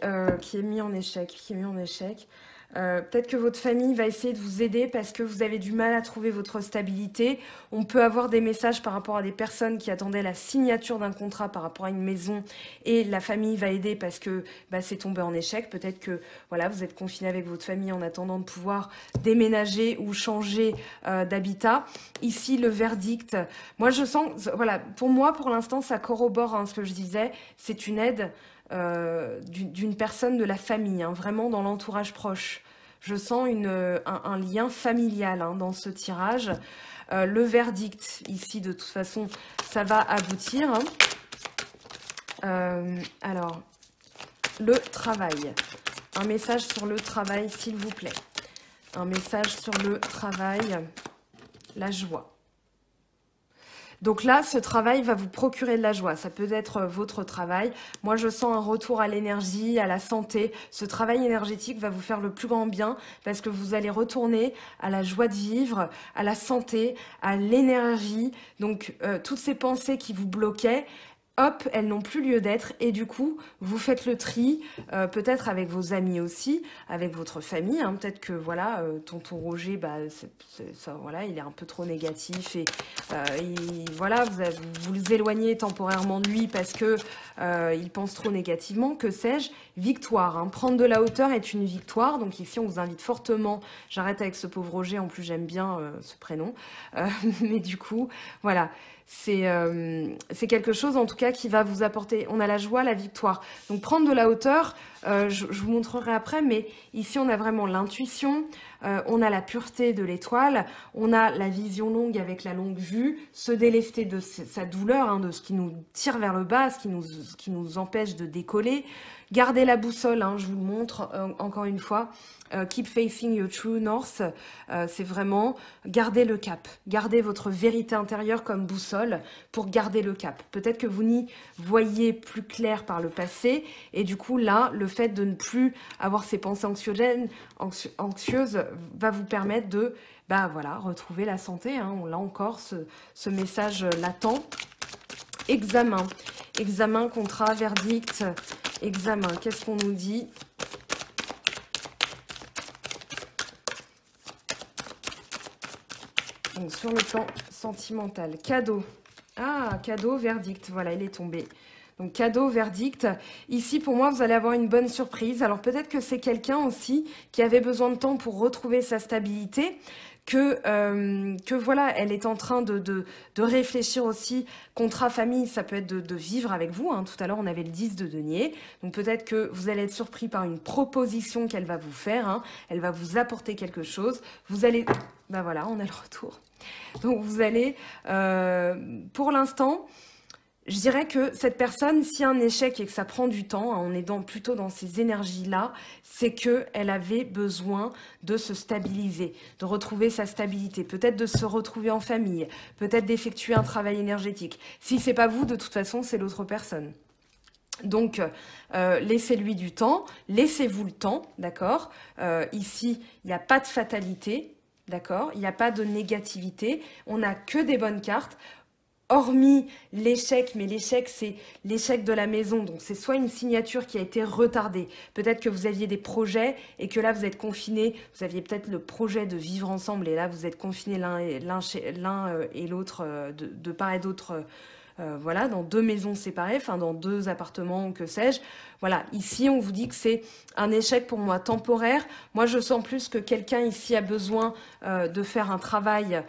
[SPEAKER 1] peut-être que votre famille va essayer de vous aider parce que vous avez du mal à trouver votre stabilité. On peut avoir des messages par rapport à des personnes qui attendaient la signature d'un contrat par rapport à une maison et la famille va aider parce que c'est tombé en échec. Peut-être que voilà, vous êtes confiné avec votre famille en attendant de pouvoir déménager ou changer d'habitat. Ici, le verdict, moi je sens, voilà, pour moi pour l'instant ça corrobore ce que je disais, c'est une aide d'une personne de la famille, vraiment dans l'entourage proche. Je sens un lien familial dans ce tirage. Le verdict, ici, de toute façon, ça va aboutir. Alors, le travail. Un message sur le travail, s'il vous plaît. Un message sur le travail, la joie. Donc là, ce travail va vous procurer de la joie. Ça peut être votre travail. Moi, je sens un retour à l'énergie, à la santé. Ce travail énergétique va vous faire le plus grand bien parce que vous allez retourner à la joie de vivre, à la santé, à l'énergie. Donc, toutes ces pensées qui vous bloquaient, hop, elles n'ont plus lieu d'être et du coup, vous faites le tri, peut-être avec vos amis aussi, avec votre famille. Peut-être que voilà, tonton Roger, voilà, il est un peu trop négatif et voilà, vous les éloignez temporairement de lui parce que il pense trop négativement. Que sais-je? Victoire. Prendre de la hauteur est une victoire. Donc ici, on vous invite fortement. J'arrête avec ce pauvre Roger. En plus, j'aime bien ce prénom. Mais du coup, voilà. C'est quelque chose en tout cas qui va vous apporter, on a la joie, la victoire. Donc prendre de la hauteur, je vous montrerai après, mais ici on a vraiment l'intuition, on a la pureté de l'étoile, on a la vision longue avec la longue vue, se délester de sa douleur, de ce qui nous tire vers le bas, ce qui nous empêche de décoller. Gardez la boussole, je vous le montre encore une fois. Keep facing your true north, c'est vraiment garder le cap, garder votre vérité intérieure comme boussole pour garder le cap. Peut-être que vous n'y voyez plus clair par le passé et du coup là, le fait de ne plus avoir ces pensées anxieuses va vous permettre de voilà, retrouver la santé. Là encore, ce message latent. Examen, contrat, verdict, examen, qu'est-ce qu'on nous dit ? Donc, sur le plan sentimental, cadeau. Ah, cadeau, verdict. Voilà, il est tombé. Donc, cadeau, verdict. Ici, pour moi, vous allez avoir une bonne surprise. Alors, peut-être que c'est quelqu'un aussi qui avait besoin de temps pour retrouver sa stabilité. Que voilà, elle est en train de réfléchir aussi. Contrat famille, ça peut être de vivre avec vous. Tout à l'heure, on avait le 10 de denier. Donc, peut-être que vous allez être surpris par une proposition qu'elle va vous faire. Elle va vous apporter quelque chose. Vous allez... voilà, on a le retour. Donc, vous allez, pour l'instant, je dirais que cette personne, s'il y a un échec et que ça prend du temps, on est plutôt dans ces énergies-là, c'est qu'elle avait besoin de se stabiliser, de retrouver sa stabilité, peut-être de se retrouver en famille, peut-être d'effectuer un travail énergétique. Si c'est pas vous, de toute façon, c'est l'autre personne. Donc, laissez-lui du temps, laissez-vous le temps, d'accord? Ici, il n'y a pas de fatalité. D'accord? Il n'y a pas de négativité. On n'a que des bonnes cartes. Hormis l'échec, mais l'échec, c'est l'échec de la maison. Donc, c'est soit une signature qui a été retardée. Peut-être que vous aviez des projets et que là, vous êtes confinés. Vous aviez peut-être le projet de vivre ensemble et là, vous êtes confinés l'un et l'autre de part et d'autre. Voilà, dans 2 maisons séparées, dans 2 appartements, que sais-je. Voilà, ici, on vous dit que c'est un échec pour moi temporaire. Moi, je sens plus que quelqu'un ici a besoin de faire un travail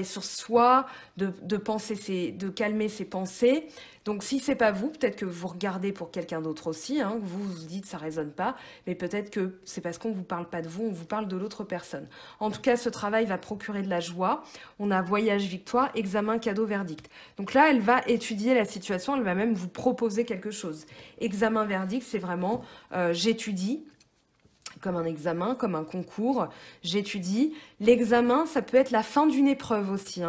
[SPEAKER 1] sur soi, de calmer ses pensées. Donc, si c'est pas vous, peut-être que vous regardez pour quelqu'un d'autre aussi, que vous vous dites ça résonne pas, mais peut-être que c'est parce qu'on vous parle pas de vous, on vous parle de l'autre personne. En tout cas, ce travail va procurer de la joie. On a voyage, victoire, examen, cadeau, verdict. Donc là, elle va étudier la situation, elle va même vous proposer quelque chose. Examen, verdict, c'est vraiment j'étudie. Comme un examen, comme un concours, j'étudie. L'examen, ça peut être la fin d'une épreuve aussi.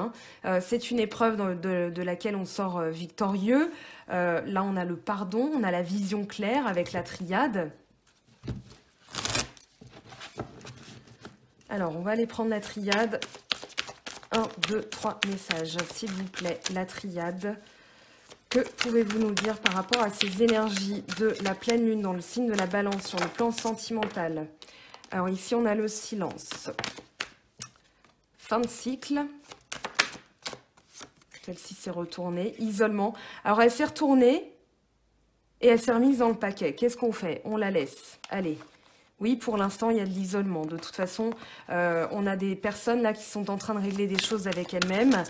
[SPEAKER 1] C'est une épreuve de laquelle on sort victorieux. Là, on a le pardon, on a la vision claire avec la triade. Alors, on va aller prendre la triade. 1, 2, 3 messages, s'il vous plaît. La triade. Que pouvez-vous nous dire par rapport à ces énergies de la pleine lune dans le signe de la balance sur le plan sentimental? Alors ici, on a le silence. Fin de cycle. Celle-ci s'est retournée. Isolement. Alors, elle s'est retournée et elle s'est remise dans le paquet. Qu'est-ce qu'on fait? On la laisse. Allez. Oui, pour l'instant, il y a de l'isolement. De toute façon, on a des personnes là qui sont en train de régler des choses avec elles-mêmes.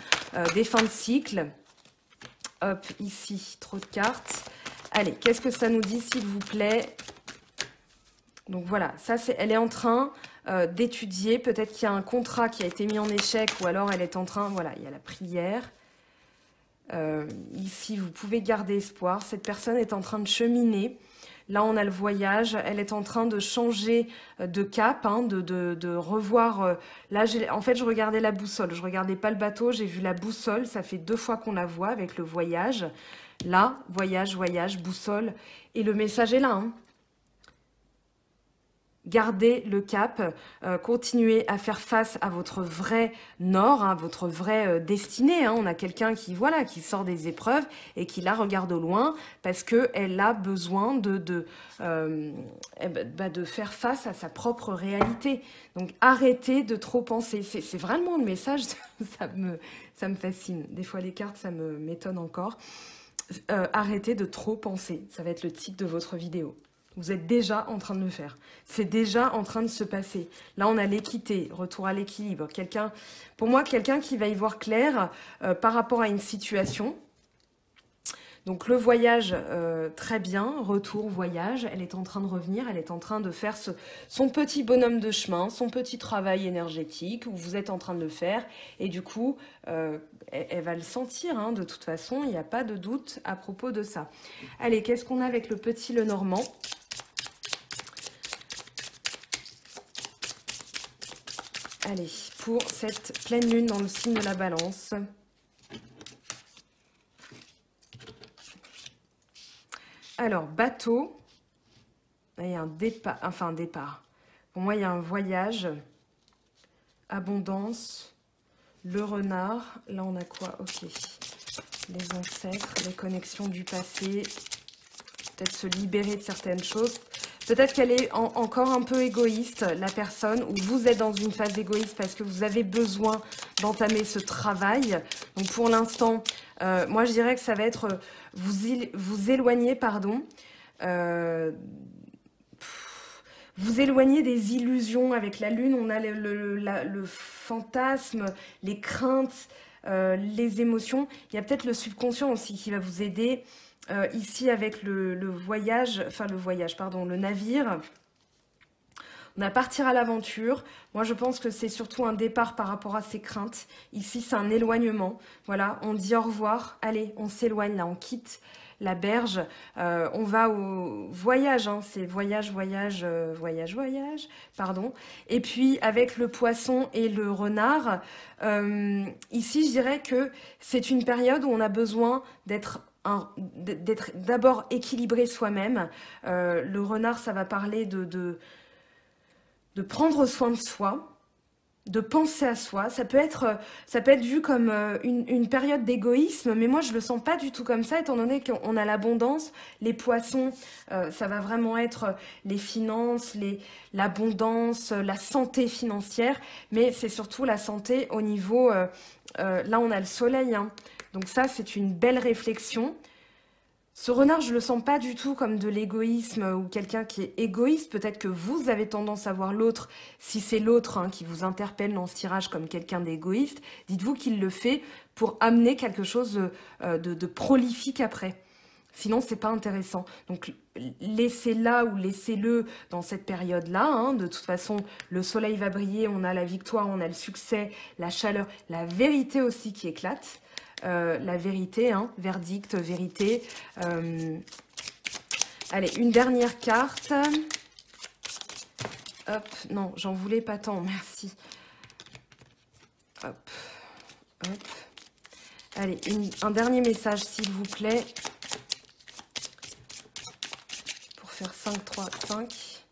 [SPEAKER 1] Des fins de cycle. Hop, ici, trop de cartes. Allez, qu'est-ce que ça nous dit, s'il vous plaît? Donc voilà, ça, elle est en train d'étudier. Peut-être qu'il y a un contrat qui a été mis en échec ou alors elle est en train... Voilà, il y a la prière. Ici, vous pouvez garder espoir. Cette personne est en train de cheminer. Là, on a le voyage. Elle est en train de changer de cap, hein, de revoir... là, en fait, je regardais la boussole. Je regardais pas le bateau, j'ai vu la boussole. Ça fait 2 fois qu'on la voit avec le voyage. Là, voyage, voyage, boussole. Et le message est là, hein. Gardez le cap, continuez à faire face à votre vrai nord, hein, votre vraie destinée. Hein. On a quelqu'un qui, voilà, qui sort des épreuves et qui la regarde au loin parce qu'elle a besoin de faire face à sa propre réalité. Donc arrêtez de trop penser. C'est vraiment le message, ça me fascine. Des fois les cartes, ça m'étonne encore. Arrêtez de trop penser, ça va être le titre de votre vidéo. Vous êtes déjà en train de le faire. C'est déjà en train de se passer. Là, on a l'équité, retour à l'équilibre. Pour moi, quelqu'un qui va y voir clair par rapport à une situation. Donc, le voyage, très bien. Retour, voyage. Elle est en train de revenir. Elle est en train de faire son petit bonhomme de chemin, son petit travail énergétique où vous êtes en train de le faire. Et du coup, elle va le sentir. Hein, de toute façon, il n'y a pas de doute à propos de ça. Allez, qu'est-ce qu'on a avec le petit Lenormand ? Allez, pour cette pleine lune dans le signe de la balance. Alors, bateau. Il y a un départ. Enfin, un départ. Pour moi, il y a un voyage. Abondance. Le renard. Là, on a quoi? Ok. Les ancêtres, les connexions du passé. Peut-être se libérer de certaines choses. Peut-être qu'elle est encore un peu égoïste, la personne, ou vous êtes dans une phase égoïste parce que vous avez besoin d'entamer ce travail. Donc pour l'instant, moi je dirais que ça va être vous éloigner, pardon, vous éloigner des illusions. Avec la lune, on a le fantasme, les craintes, les émotions. Il y a peut-être le subconscient aussi qui va vous aider. Ici, avec le voyage, pardon, le navire, on a partir à l'aventure. Moi, je pense que c'est surtout un départ par rapport à ses craintes. Ici, c'est un éloignement. Voilà, on dit au revoir. Allez, on s'éloigne, là, on quitte la berge. On va au voyage, hein, c'est voyage, pardon. Et puis, avec le poisson et le renard, ici, je dirais que c'est une période où on a besoin d'être d'abord équilibré soi-même. Le renard, ça va parler de prendre soin de soi, de penser à soi. Ça peut être vu comme une période d'égoïsme, mais moi, je le sens pas du tout comme ça, étant donné qu'on a l'abondance. Les poissons, ça va vraiment être les finances, l'abondance, la santé financière, mais c'est surtout la santé au niveau... là, on a le soleil, hein. Donc ça, c'est une belle réflexion. Ce renard, je ne le sens pas du tout comme de l'égoïsme ou quelqu'un qui est égoïste. Peut-être que vous avez tendance à voir l'autre, si c'est l'autre qui vous interpelle dans ce tirage comme quelqu'un d'égoïste, dites-vous qu'il le fait pour amener quelque chose de prolifique après. Sinon, c'est pas intéressant. Donc, laissez-la ou laissez-le dans cette période-là. Hein. De toute façon, le soleil va briller, on a la victoire, on a le succès, la chaleur, la vérité aussi qui éclate. La vérité, hein, verdict, vérité. Allez, une dernière carte. Hop, non, j'en voulais pas tant, merci. Hop, hop. Allez, un dernier message, s'il vous plaît. Pour faire 5, 3, 5.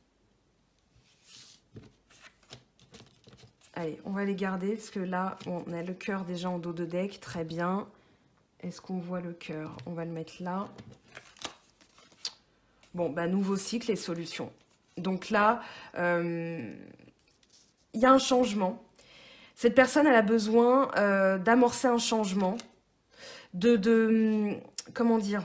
[SPEAKER 1] Allez, on va les garder parce que là, on a le cœur déjà en dos de deck. Très bien. est-ce qu'on voit le cœur? On va le mettre là. Bon, bah, nouveau cycle et solution. Donc là, il y a un changement. Cette personne, elle a besoin d'amorcer un changement, comment dire,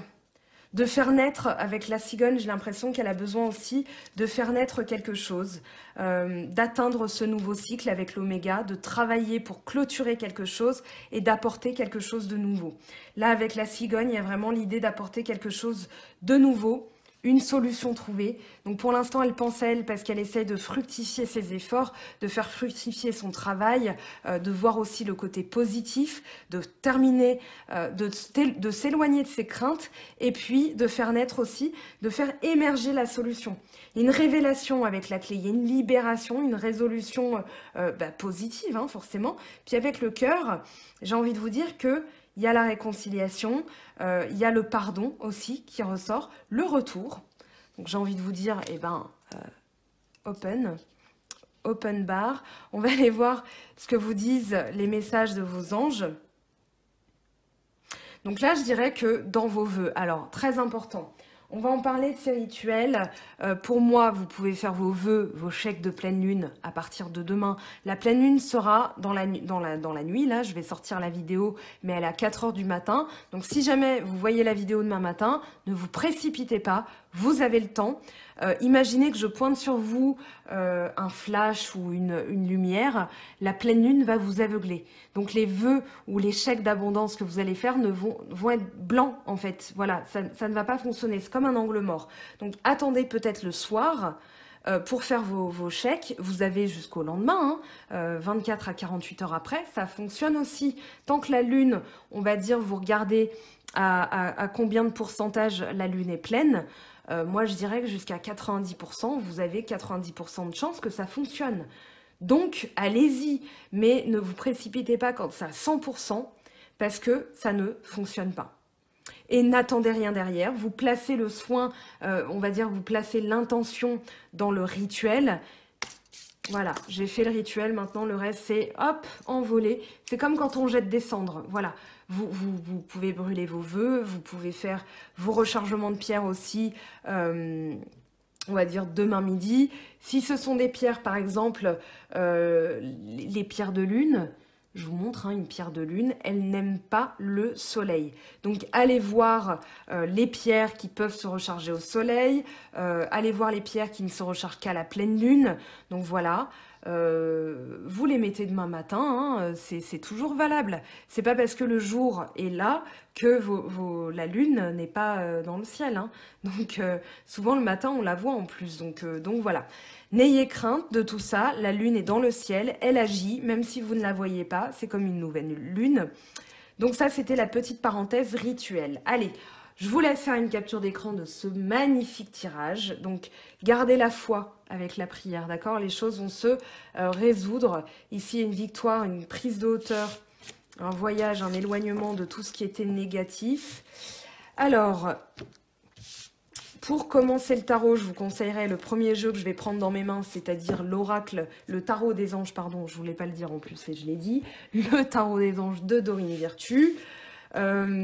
[SPEAKER 1] de faire naître, avec la cigogne, j'ai l'impression qu'elle a besoin aussi de faire naître quelque chose, d'atteindre ce nouveau cycle avec l'oméga, de travailler pour clôturer quelque chose et d'apporter quelque chose de nouveau. Là, avec la cigogne, il y a vraiment l'idée d'apporter quelque chose de nouveau, une solution trouvée. Donc pour l'instant, elle pense à elle parce qu'elle essaye de fructifier ses efforts, de faire fructifier son travail, de voir aussi le côté positif, de terminer, de s'éloigner de ses craintes et puis de faire naître aussi, de faire émerger la solution. Il y a une révélation avec la clé, il y a une libération, une résolution positive, hein, forcément. Puis avec le cœur, j'ai envie de vous dire que il y a la réconciliation, il y a le pardon aussi qui ressort, le retour. Donc j'ai envie de vous dire, open bar. On va aller voir ce que vous disent les messages de vos anges. Donc là, je dirais que dans vos vœux, alors très important, on va en parler de ces rituels. Pour moi, vous pouvez faire vos vœux, vos chèques de pleine lune à partir de demain. La pleine lune sera dans la nuit. Là, je vais sortir la vidéo, mais elle est à 4 h du matin. Donc, si jamais vous voyez la vidéo demain matin, ne vous précipitez pas. Vous avez le temps. Imaginez que je pointe sur vous un flash ou une lumière. La pleine lune va vous aveugler. Donc, les vœux ou les chèques d'abondance que vous allez faire vont être blancs, en fait. Voilà, ça ne va pas fonctionner. C'est comme un angle mort. Donc, attendez peut-être le soir pour faire vos chèques. Vous avez jusqu'au lendemain, 24 à 48 heures après. Ça fonctionne aussi. Tant que la lune, on va dire, vous regardez à combien de pourcentage la lune est pleine. Moi, je dirais que jusqu'à 90%, vous avez 90% de chances que ça fonctionne. Donc, allez-y, mais ne vous précipitez pas quand c'est à 100% parce que ça ne fonctionne pas. Et n'attendez rien derrière, vous placez le soin, on va dire, vous placez l'intention dans le rituel. Voilà, j'ai fait le rituel, maintenant le reste c'est hop, envolé. C'est comme quand on jette des cendres, voilà. Vous pouvez brûler vos vœux, vous pouvez faire vos rechargements de pierres aussi, on va dire demain midi. Si ce sont des pierres, par exemple, les pierres de lune, je vous montre une pierre de lune, elle n'aime pas le soleil. Donc allez voir les pierres qui peuvent se recharger au soleil, allez voir les pierres qui ne se rechargent qu'à la pleine lune. Donc voilà. Vous les mettez demain matin, c'est toujours valable. C'est pas parce que le jour est là que la lune n'est pas dans le ciel. Hein. Donc souvent le matin on la voit en plus. Donc voilà. N'ayez crainte de tout ça. La lune est dans le ciel, elle agit, même si vous ne la voyez pas. C'est comme une nouvelle lune. Donc ça c'était la petite parenthèse rituelle. Allez. Je vous laisse faire une capture d'écran de ce magnifique tirage. Donc, gardez la foi avec la prière, d'accord? Les choses vont se résoudre. Ici, il y a une victoire, une prise de hauteur, un voyage, un éloignement de tout ce qui était négatif. Alors, pour commencer le tarot, je vous conseillerais le premier jeu que je vais prendre dans mes mains, c'est-à-dire l'oracle, le tarot des anges, pardon, je ne voulais pas le dire en plus et je l'ai dit, le tarot des anges de Dorine Virtue.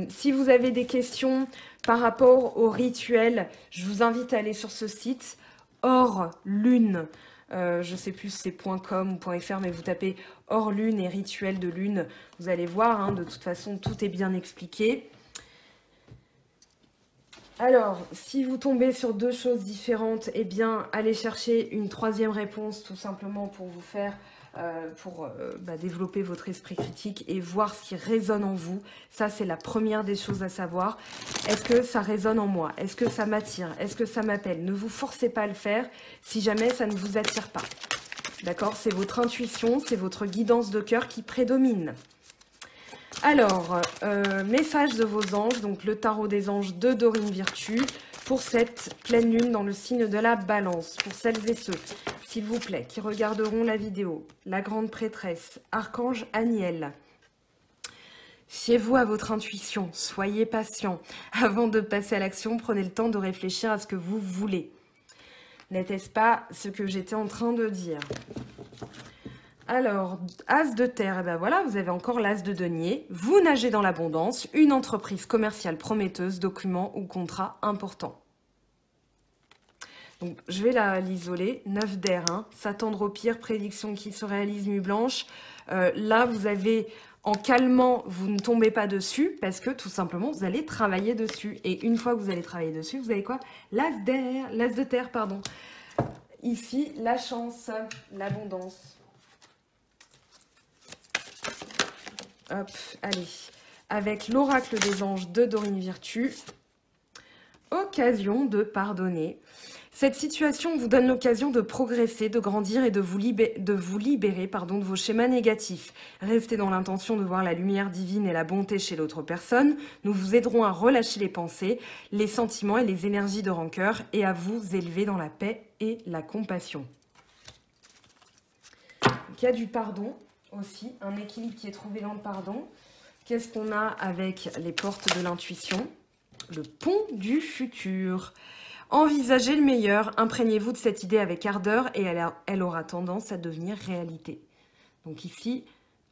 [SPEAKER 1] Si vous avez des questions par rapport au rituel, je vous invite à aller sur ce site, Or Lune. Je ne sais plus si c'est .com ou .fr, mais vous tapez Or Lune et rituel de lune. Vous allez voir, de toute façon, tout est bien expliqué. Alors, si vous tombez sur deux choses différentes, eh bien, allez chercher une troisième réponse, tout simplement pour vous faire... développer votre esprit critique et voir ce qui résonne en vous. Ça, c'est la première des choses à savoir. Est-ce que ça résonne en moi? Est-ce que ça m'attire? Est-ce que ça m'appelle? Ne vous forcez pas à le faire si jamais ça ne vous attire pas. D'accord? C'est votre intuition, c'est votre guidance de cœur qui prédomine. Alors, message de vos anges, donc le tarot des anges de Dorine Virtue, pour cette pleine lune dans le signe de la balance, pour celles et ceux, s'il vous plaît, qui regarderont la vidéo, la grande prêtresse, archange Aniel. Fiez-vous à votre intuition, soyez patient. Avant de passer à l'action, prenez le temps de réfléchir à ce que vous voulez. N'était-ce pas ce que j'étais en train de dire? Alors, as de terre, et ben voilà, vous avez encore l'as de denier. Vous nagez dans l'abondance, une entreprise commerciale prometteuse, document ou contrat important. Donc, je vais l'isoler. 9 d'air, hein. S'attendre au pire, prédiction qui se réalise, nuit blanche. Là, vous avez, en calmant, vous ne tombez pas dessus parce que tout simplement, vous allez travailler dessus. Et une fois que vous allez travailler dessus, vous avez quoi? L'as d'air, l'as de terre, pardon. Ici, la chance, l'abondance. Hop, allez. Avec l'oracle des anges de Dorine Virtue, occasion de pardonner. Cette situation vous donne l'occasion de progresser, de grandir et de vous libérer de vos schémas négatifs. Restez dans l'intention de voir la lumière divine et la bonté chez l'autre personne. Nous vous aiderons à relâcher les pensées, les sentiments et les énergies de rancœur et à vous élever dans la paix et la compassion. Donc, il y a du pardon aussi, un équilibre qui est trouvé dans le pardon. Qu'est-ce qu'on a avec les portes de l'intuition? Le pont du futur. Envisagez le meilleur, imprégnez-vous de cette idée avec ardeur et elle aura tendance à devenir réalité. Donc ici,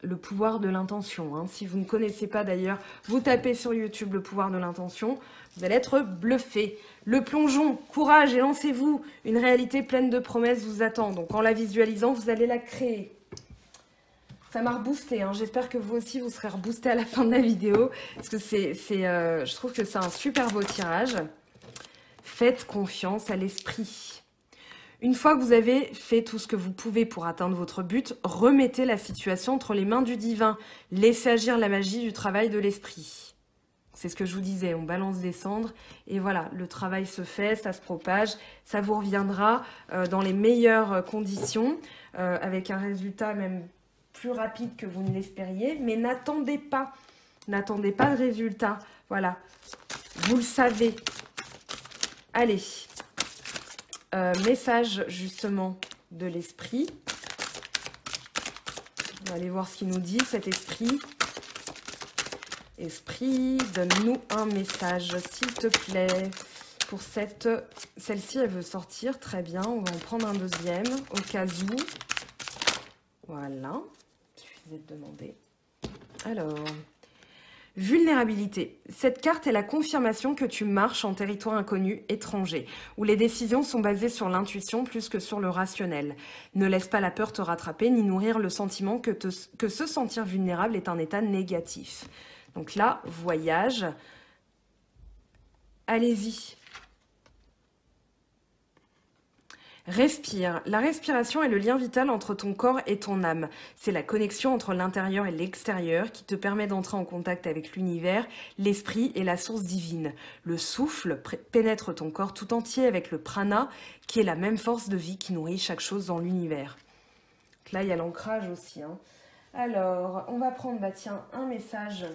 [SPEAKER 1] le pouvoir de l'intention. Hein. Si vous ne connaissez pas d'ailleurs, vous tapez sur YouTube le pouvoir de l'intention, vous allez être bluffé. Le plongeon, courage et lancez-vous. Une réalité pleine de promesses vous attend. Donc en la visualisant, vous allez la créer. Ça m'a reboosté, hein. J'espère que vous aussi, vous serez reboosté à la fin de la vidéo. Parce que je trouve que c'est un super beau tirage. Faites confiance à l'esprit. Une fois que vous avez fait tout ce que vous pouvez pour atteindre votre but, remettez la situation entre les mains du divin. Laissez agir la magie du travail de l'esprit. C'est ce que je vous disais, on balance des cendres et voilà, le travail se fait, ça se propage, ça vous reviendra dans les meilleures conditions, avec un résultat même plus rapide que vous ne l'espériez, mais n'attendez pas de résultat, voilà, vous le savez. Allez, message justement de l'esprit. On va aller voir ce qu'il nous dit, cet esprit. Esprit, donne-nous un message, s'il te plaît. Pour celle-ci, elle veut sortir, très bien. On va en prendre un deuxième, au cas où. Voilà, il suffisait de demander. Alors... Vulnérabilité. Cette carte est la confirmation que tu marches en territoire inconnu, étranger, où les décisions sont basées sur l'intuition plus que sur le rationnel. Ne laisse pas la peur te rattraper, ni nourrir le sentiment que se sentir vulnérable est un état négatif. Donc là, voyage. Allez-y. Respire. La respiration est le lien vital entre ton corps et ton âme. C'est la connexion entre l'intérieur et l'extérieur qui te permet d'entrer en contact avec l'univers, l'esprit et la source divine. Le souffle pénètre ton corps tout entier avec le prana, qui est la même force de vie qui nourrit chaque chose dans l'univers. Là, il y a l'ancrage aussi. Hein. Alors, on va prendre, un message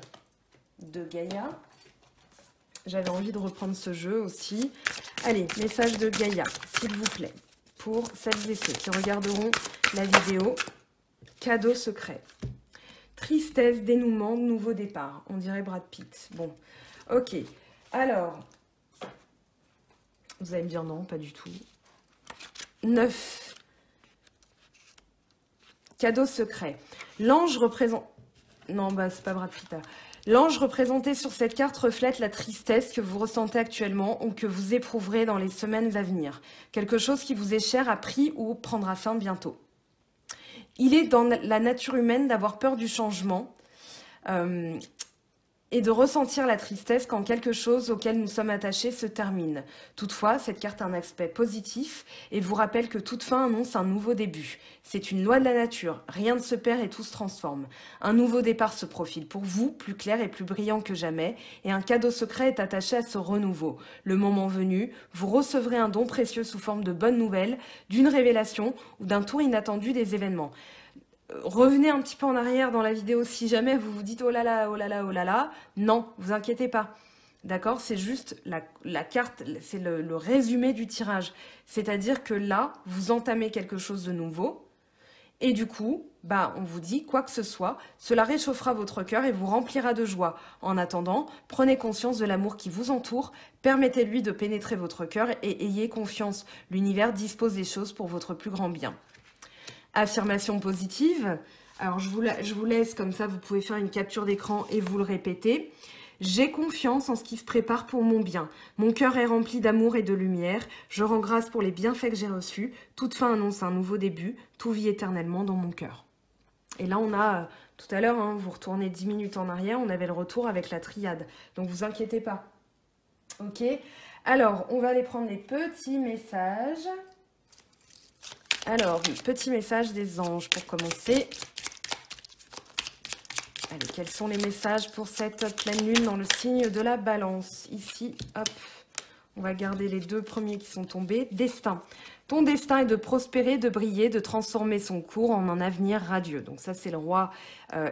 [SPEAKER 1] de Gaïa. J'avais envie de reprendre ce jeu aussi. Allez, message de Gaïa, s'il vous plaît. Pour celles et ceux qui regarderont la vidéo, cadeau secret. Tristesse, dénouement, nouveau départ. On dirait Brad Pitt. Bon, ok. Alors, vous allez me dire non, pas du tout. 9. Cadeau secret. L'ange représente... Non, c'est pas Brad Pitt. L'ange représenté sur cette carte reflète la tristesse que vous ressentez actuellement ou que vous éprouverez dans les semaines à venir. Quelque chose qui vous est cher a pris ou prendra fin bientôt. Il est dans la nature humaine d'avoir peur du changement et de ressentir la tristesse quand quelque chose auquel nous sommes attachés se termine. Toutefois, cette carte a un aspect positif et vous rappelle que toute fin annonce un nouveau début. C'est une loi de la nature, rien ne se perd et tout se transforme. Un nouveau départ se profile pour vous, plus clair et plus brillant que jamais, et un cadeau secret est attaché à ce renouveau. Le moment venu, vous recevrez un don précieux sous forme de bonnes nouvelles, d'une révélation ou d'un tour inattendu des événements. Revenez un petit peu en arrière dans la vidéo si jamais vous vous dites oh là là, oh là là, oh là là. Non, vous inquiétez pas. D'accord? C'est juste la carte, c'est le résumé du tirage. C'est-à-dire que là, vous entamez quelque chose de nouveau. Et du coup, on vous dit quoi que ce soit, cela réchauffera votre cœur et vous remplira de joie. En attendant, prenez conscience de l'amour qui vous entoure, permettez-lui de pénétrer votre cœur et ayez confiance. L'univers dispose des choses pour votre plus grand bien. Affirmation positive. Alors, je vous laisse comme ça, vous pouvez faire une capture d'écran et vous le répéter. J'ai confiance en ce qui se prépare pour mon bien. Mon cœur est rempli d'amour et de lumière. Je rends grâce pour les bienfaits que j'ai reçus. Toute fin annonce un nouveau début. Tout vit éternellement dans mon cœur. Et là, on a, tout à l'heure, hein, vous retournez 10 minutes en arrière, on avait le retour avec la triade. Donc, vous inquiétez pas. Ok? Alors, on va aller prendre les petits messages. Alors, petit message des anges pour commencer. Allez, quels sont les messages pour cette pleine lune dans le signe de la balance? Ici, hop, on va garder les deux premiers qui sont tombés. Destin. Ton destin est de prospérer, de briller, de transformer son cours en un avenir radieux. Donc ça, c'est le roi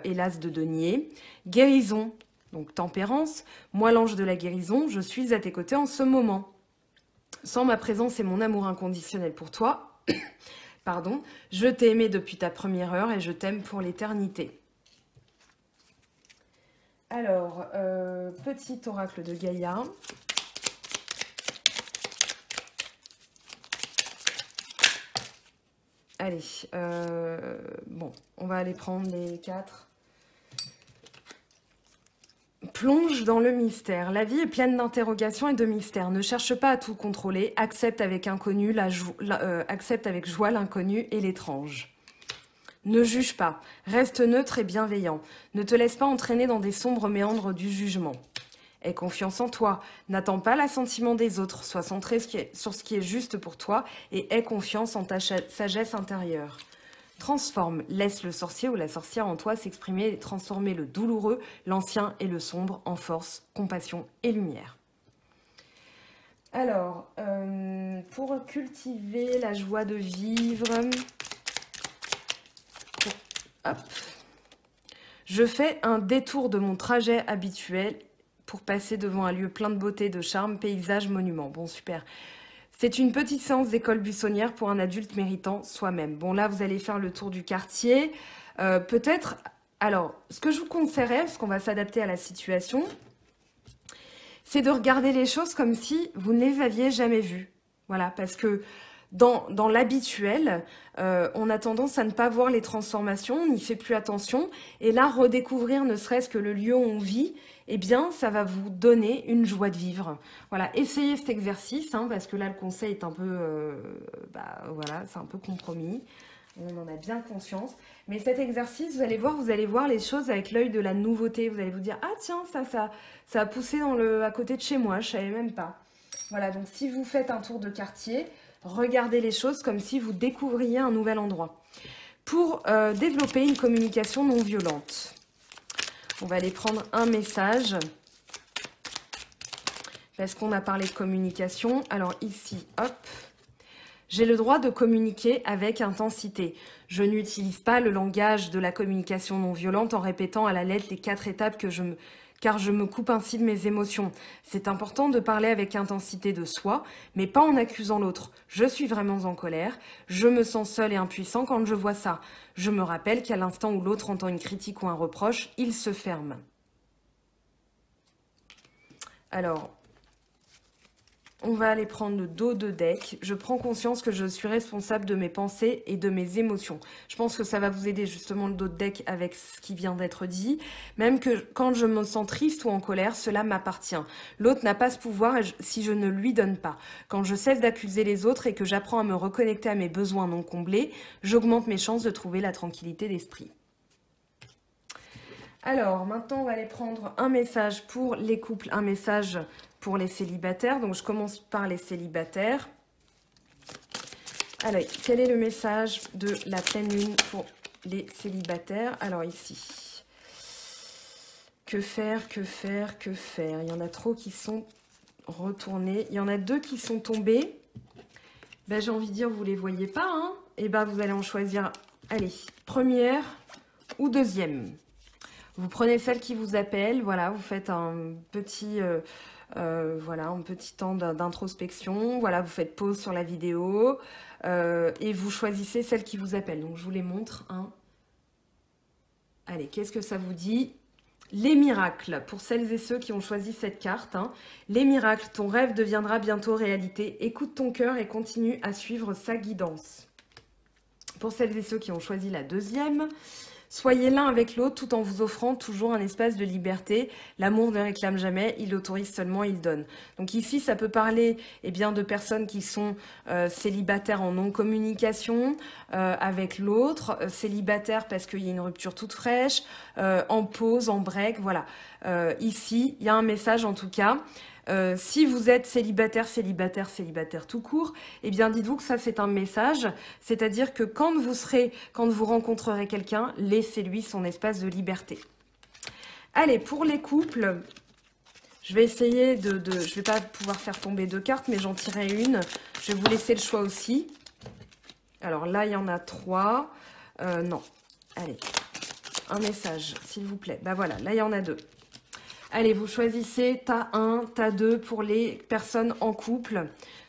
[SPEAKER 1] et l'as de denier. Guérison, donc tempérance. Moi, l'ange de la guérison, je suis à tes côtés en ce moment. Sans ma présence et mon amour inconditionnel pour toi, pardon, je t'ai aimé depuis ta première heure et je t'aime pour l'éternité. Alors, petit oracle de Gaïa. Allez, bon, on va aller prendre les 4. Plonge dans le mystère. La vie est pleine d'interrogations et de mystères. Ne cherche pas à tout contrôler. Accepte avec joie l'inconnu et l'étrange. Ne juge pas, reste neutre et bienveillant. Ne te laisse pas entraîner dans des sombres méandres du jugement. Aie confiance en toi, n'attends pas l'assentiment des autres, sois centré sur ce qui est juste pour toi et aie confiance en ta sagesse intérieure. Transforme, laisse le sorcier ou la sorcière en toi s'exprimer et transformer le douloureux, l'ancien et le sombre en force, compassion et lumière. Alors, pour cultiver la joie de vivre... Hop. Je fais un détour de mon trajet habituel pour passer devant un lieu plein de beauté, de charme, paysage, monument. Bon, super. C'est une petite séance d'école buissonnière pour un adulte méritant soi-même. Bon, là, vous allez faire le tour du quartier. Peut-être... Alors, ce que je vous conseillerais, parce qu'on va s'adapter à la situation, c'est de regarder les choses comme si vous ne les aviez jamais vues. Voilà, parce que... Dans l'habituel, on a tendance à ne pas voir les transformations, on n'y fait plus attention. Et là, redécouvrir ne serait-ce que le lieu où on vit, eh bien, ça va vous donner une joie de vivre. Voilà, essayez cet exercice, hein, parce que là, le conseil est un peu, voilà, c'est un peu compromis. On en a bien conscience. Mais cet exercice, vous allez voir les choses avec l'œil de la nouveauté. Vous allez vous dire, ah tiens, ça a poussé à côté de chez moi, je ne savais même pas. Voilà, donc si vous faites un tour de quartier... Regardez les choses comme si vous découvriez un nouvel endroit. Pour développer une communication non violente, on va aller prendre un message. Parce qu'on a parlé de communication. Alors ici, hop. J'ai le droit de communiquer avec intensité. Je n'utilise pas le langage de la communication non violente en répétant à la lettre les 4 étapes car je me coupe ainsi de mes émotions. C'est important de parler avec intensité de soi, mais pas en accusant l'autre. Je suis vraiment en colère, je me sens seul et impuissant quand je vois ça. Je me rappelle qu'à l'instant où l'autre entend une critique ou un reproche, il se ferme. Alors, on va aller prendre le dos de deck. Je prends conscience que je suis responsable de mes pensées et de mes émotions. Je pense que ça va vous aider justement le dos de deck avec ce qui vient d'être dit. Même que quand je me sens triste ou en colère, cela m'appartient. L'autre n'a pas ce pouvoir si je ne lui donne pas. Quand je cesse d'accuser les autres et que j'apprends à me reconnecter à mes besoins non comblés, j'augmente mes chances de trouver la tranquillité d'esprit. Alors, maintenant, on va aller prendre un message pour les couples, un message pour les célibataires. Donc, je commence par les célibataires. Allez, quel est le message de la pleine lune pour les célibataires? Alors, ici, que faire, que faire, que faire? Il y en a trop qui sont retournés. Il y en a 2 qui sont tombés. Ben, j'ai envie de dire, vous ne les voyez pas, hein? Et ben, vous allez en choisir, allez, première ou deuxième. Vous prenez celle qui vous appelle, voilà, vous faites un petit, voilà, un petit temps d'introspection, voilà, vous faites pause sur la vidéo et vous choisissez celle qui vous appelle. Donc, je vous les montre. Hein. Allez, qu'est-ce que ça vous dit? Les miracles, pour celles et ceux qui ont choisi cette carte. Hein. Les miracles, ton rêve deviendra bientôt réalité. Écoute ton cœur et continue à suivre sa guidance. Pour celles et ceux qui ont choisi la deuxième, soyez l'un avec l'autre tout en vous offrant toujours un espace de liberté. L'amour ne réclame jamais, il autorise seulement, il donne. Donc ici, ça peut parler bien, de personnes qui sont célibataires en non-communication avec l'autre, célibataires parce qu'il y a une rupture toute fraîche, en pause, en break, voilà. Ici, il y a un message en tout cas. Si vous êtes célibataire tout court, eh bien dites-vous que ça c'est un message, c'est-à-dire que quand vous rencontrerez quelqu'un, laissez-lui son espace de liberté. Allez, pour les couples, je vais essayer je vais pas pouvoir faire tomber 2 cartes, mais j'en tirerai une. Je vais vous laisser le choix aussi. Alors là, il y en a 3. Non, allez, un message, s'il vous plaît. Bah voilà, là il y en a 2. Allez, vous choisissez tas 1, tas 2 pour les personnes en couple.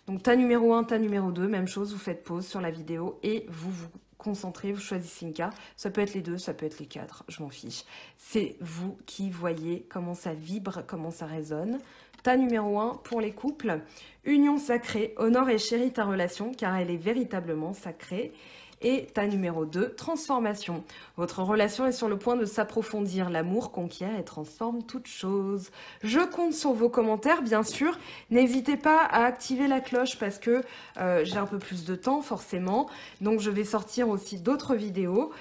[SPEAKER 1] Donc, tas numéro 1, tas numéro 2, même chose, vous faites pause sur la vidéo et vous vous concentrez, vous choisissez une carte. Ça peut être les 2, ça peut être les 4, je m'en fiche. C'est vous qui voyez comment ça vibre, comment ça résonne. Tas numéro 1 pour les couples. Union sacrée, honore et chéris ta relation car elle est véritablement sacrée. Et tas numéro 2, transformation. Votre relation est sur le point de s'approfondir. L'amour conquiert et transforme toute chose. Je compte sur vos commentaires, bien sûr. N'hésitez pas à activer la cloche parce que j'ai un peu plus de temps, forcément. Donc, je vais sortir aussi d'autres vidéos.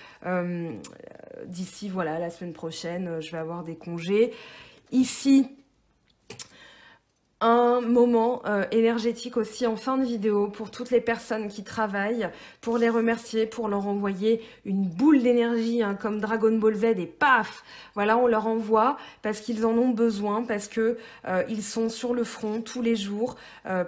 [SPEAKER 1] D'ici, voilà, la semaine prochaine, je vais avoir des congés. Ici, un moment énergétique aussi en fin de vidéo pour toutes les personnes qui travaillent, pour les remercier, pour leur envoyer une boule d'énergie comme Dragon Ball Z et paf, voilà, on leur envoie parce qu'ils en ont besoin, parce que ils sont sur le front tous les jours,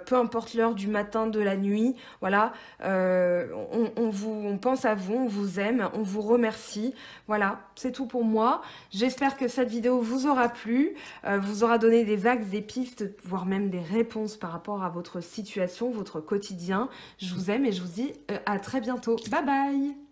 [SPEAKER 1] peu importe l'heure du matin, de la nuit, voilà, on pense à vous, on vous aime, on vous remercie, voilà, c'est tout pour moi. J'espère que cette vidéo vous aura plu, vous aura donné des axes, des pistes, voire même des réponses par rapport à votre situation, votre quotidien. Je vous aime et je vous dis à très bientôt. Bye bye!